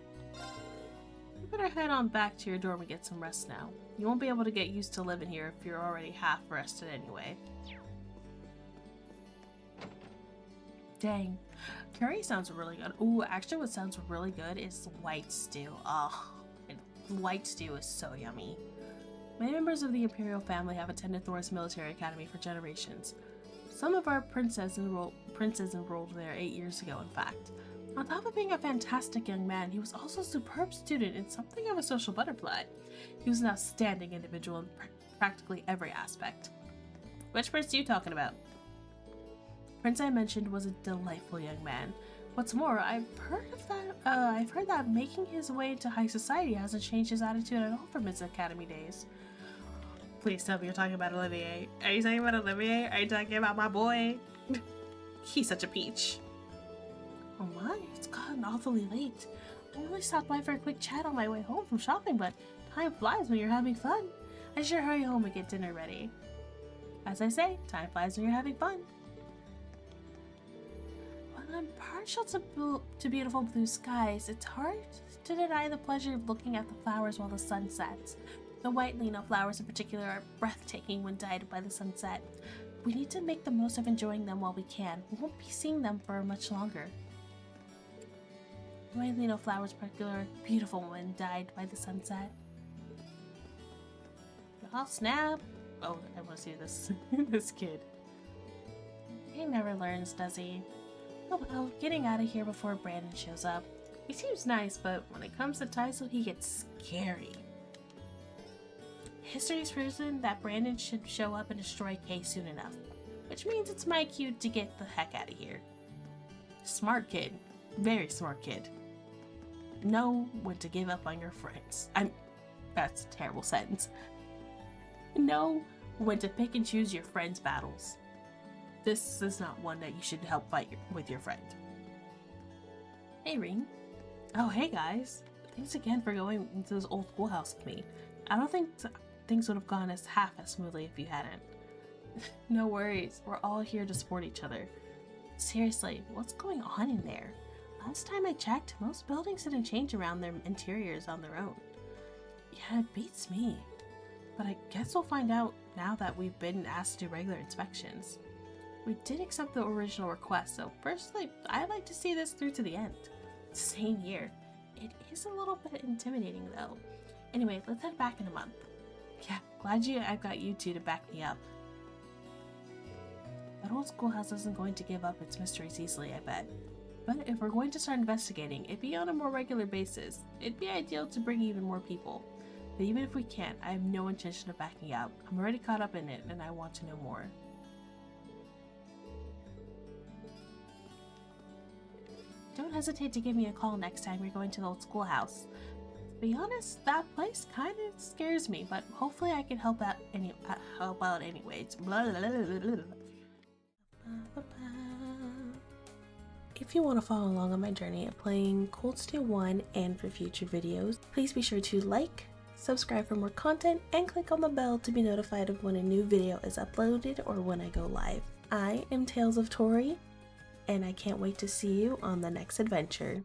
You better head on back to your dorm and get some rest now. You won't be able to get used to living here if you're already half rested anyway. Dang. Curry sounds really good. Ooh, actually what sounds really good is white stew. Oh, white stew is so yummy. Many members of the Imperial family have attended Thor's military academy for generations. Some of our princes enrolled there 8 years ago, in fact. On top of being a fantastic young man, he was also a superb student and something of a social butterfly. He was an outstanding individual in practically every aspect. Which prince are you talking about? The prince I mentioned was a delightful young man. What's more, I've heard that making his way into high society hasn't changed his attitude at all from his academy days. Please tell me you're talking about Olivier. Are you talking about Olivier? Are you talking about my boy? He's such a peach. Oh my, it's gotten awfully late. I only stopped by for a quick chat on my way home from shopping, but time flies when you're having fun. I should hurry home and get dinner ready. As I say, time flies when you're having fun. While I'm partial to beautiful blue skies, it's hard to deny the pleasure of looking at the flowers while the sun sets. The white lino flowers in particular are breathtaking when dyed by the sunset. We need to make the most of enjoying them while we can. We won't be seeing them for much longer. The white lino flowers in particular are beautiful when dyed by the sunset. Oh snap! Oh, I want to see this this kid. He never learns, does he? Oh well, getting out of here before Brandon shows up. He seems nice, but when it comes to Taiso, he gets scary. History's proven that Brandon should show up and destroy Kay soon enough, which means it's my cue to get the heck out of here. Smart kid. Very smart kid. Know when to give up on your friends. That's a terrible sentence. Know when to pick and choose your friends' battles. This is not one that you should help fight with your friend. Hey, Ring. Oh, hey, guys. Thanks again for going into this old schoolhouse with me. I don't think things would have gone half as smoothly if you hadn't. No worries. We're all here to support each other. Seriously, what's going on in there? Last time I checked, most buildings didn't change around their interiors on their own. Yeah, it beats me. But I guess we'll find out now that we've been asked to do regular inspections. We did accept the original request, so personally, I'd like to see this through to the end. Same here. It is a little bit intimidating though. Anyway, let's head back in a month. Yeah, glad I've got you two to back me up. That old schoolhouse isn't going to give up its mysteries easily, I bet. But if we're going to start investigating, it'd be on a more regular basis. It'd be ideal to bring even more people. But even if we can't, I have no intention of backing out. I'm already caught up in it, and I want to know more. Don't hesitate to give me a call next time you're going to the old schoolhouse. To be honest, that place kind of scares me, but hopefully I can help out anyways. If you want to follow along on my journey of playing Cold Steel 1 and for future videos, please be sure to like, subscribe for more content, and click on the bell to be notified of when a new video is uploaded or when I go live. I am Tales of Tori, and I can't wait to see you on the next adventure.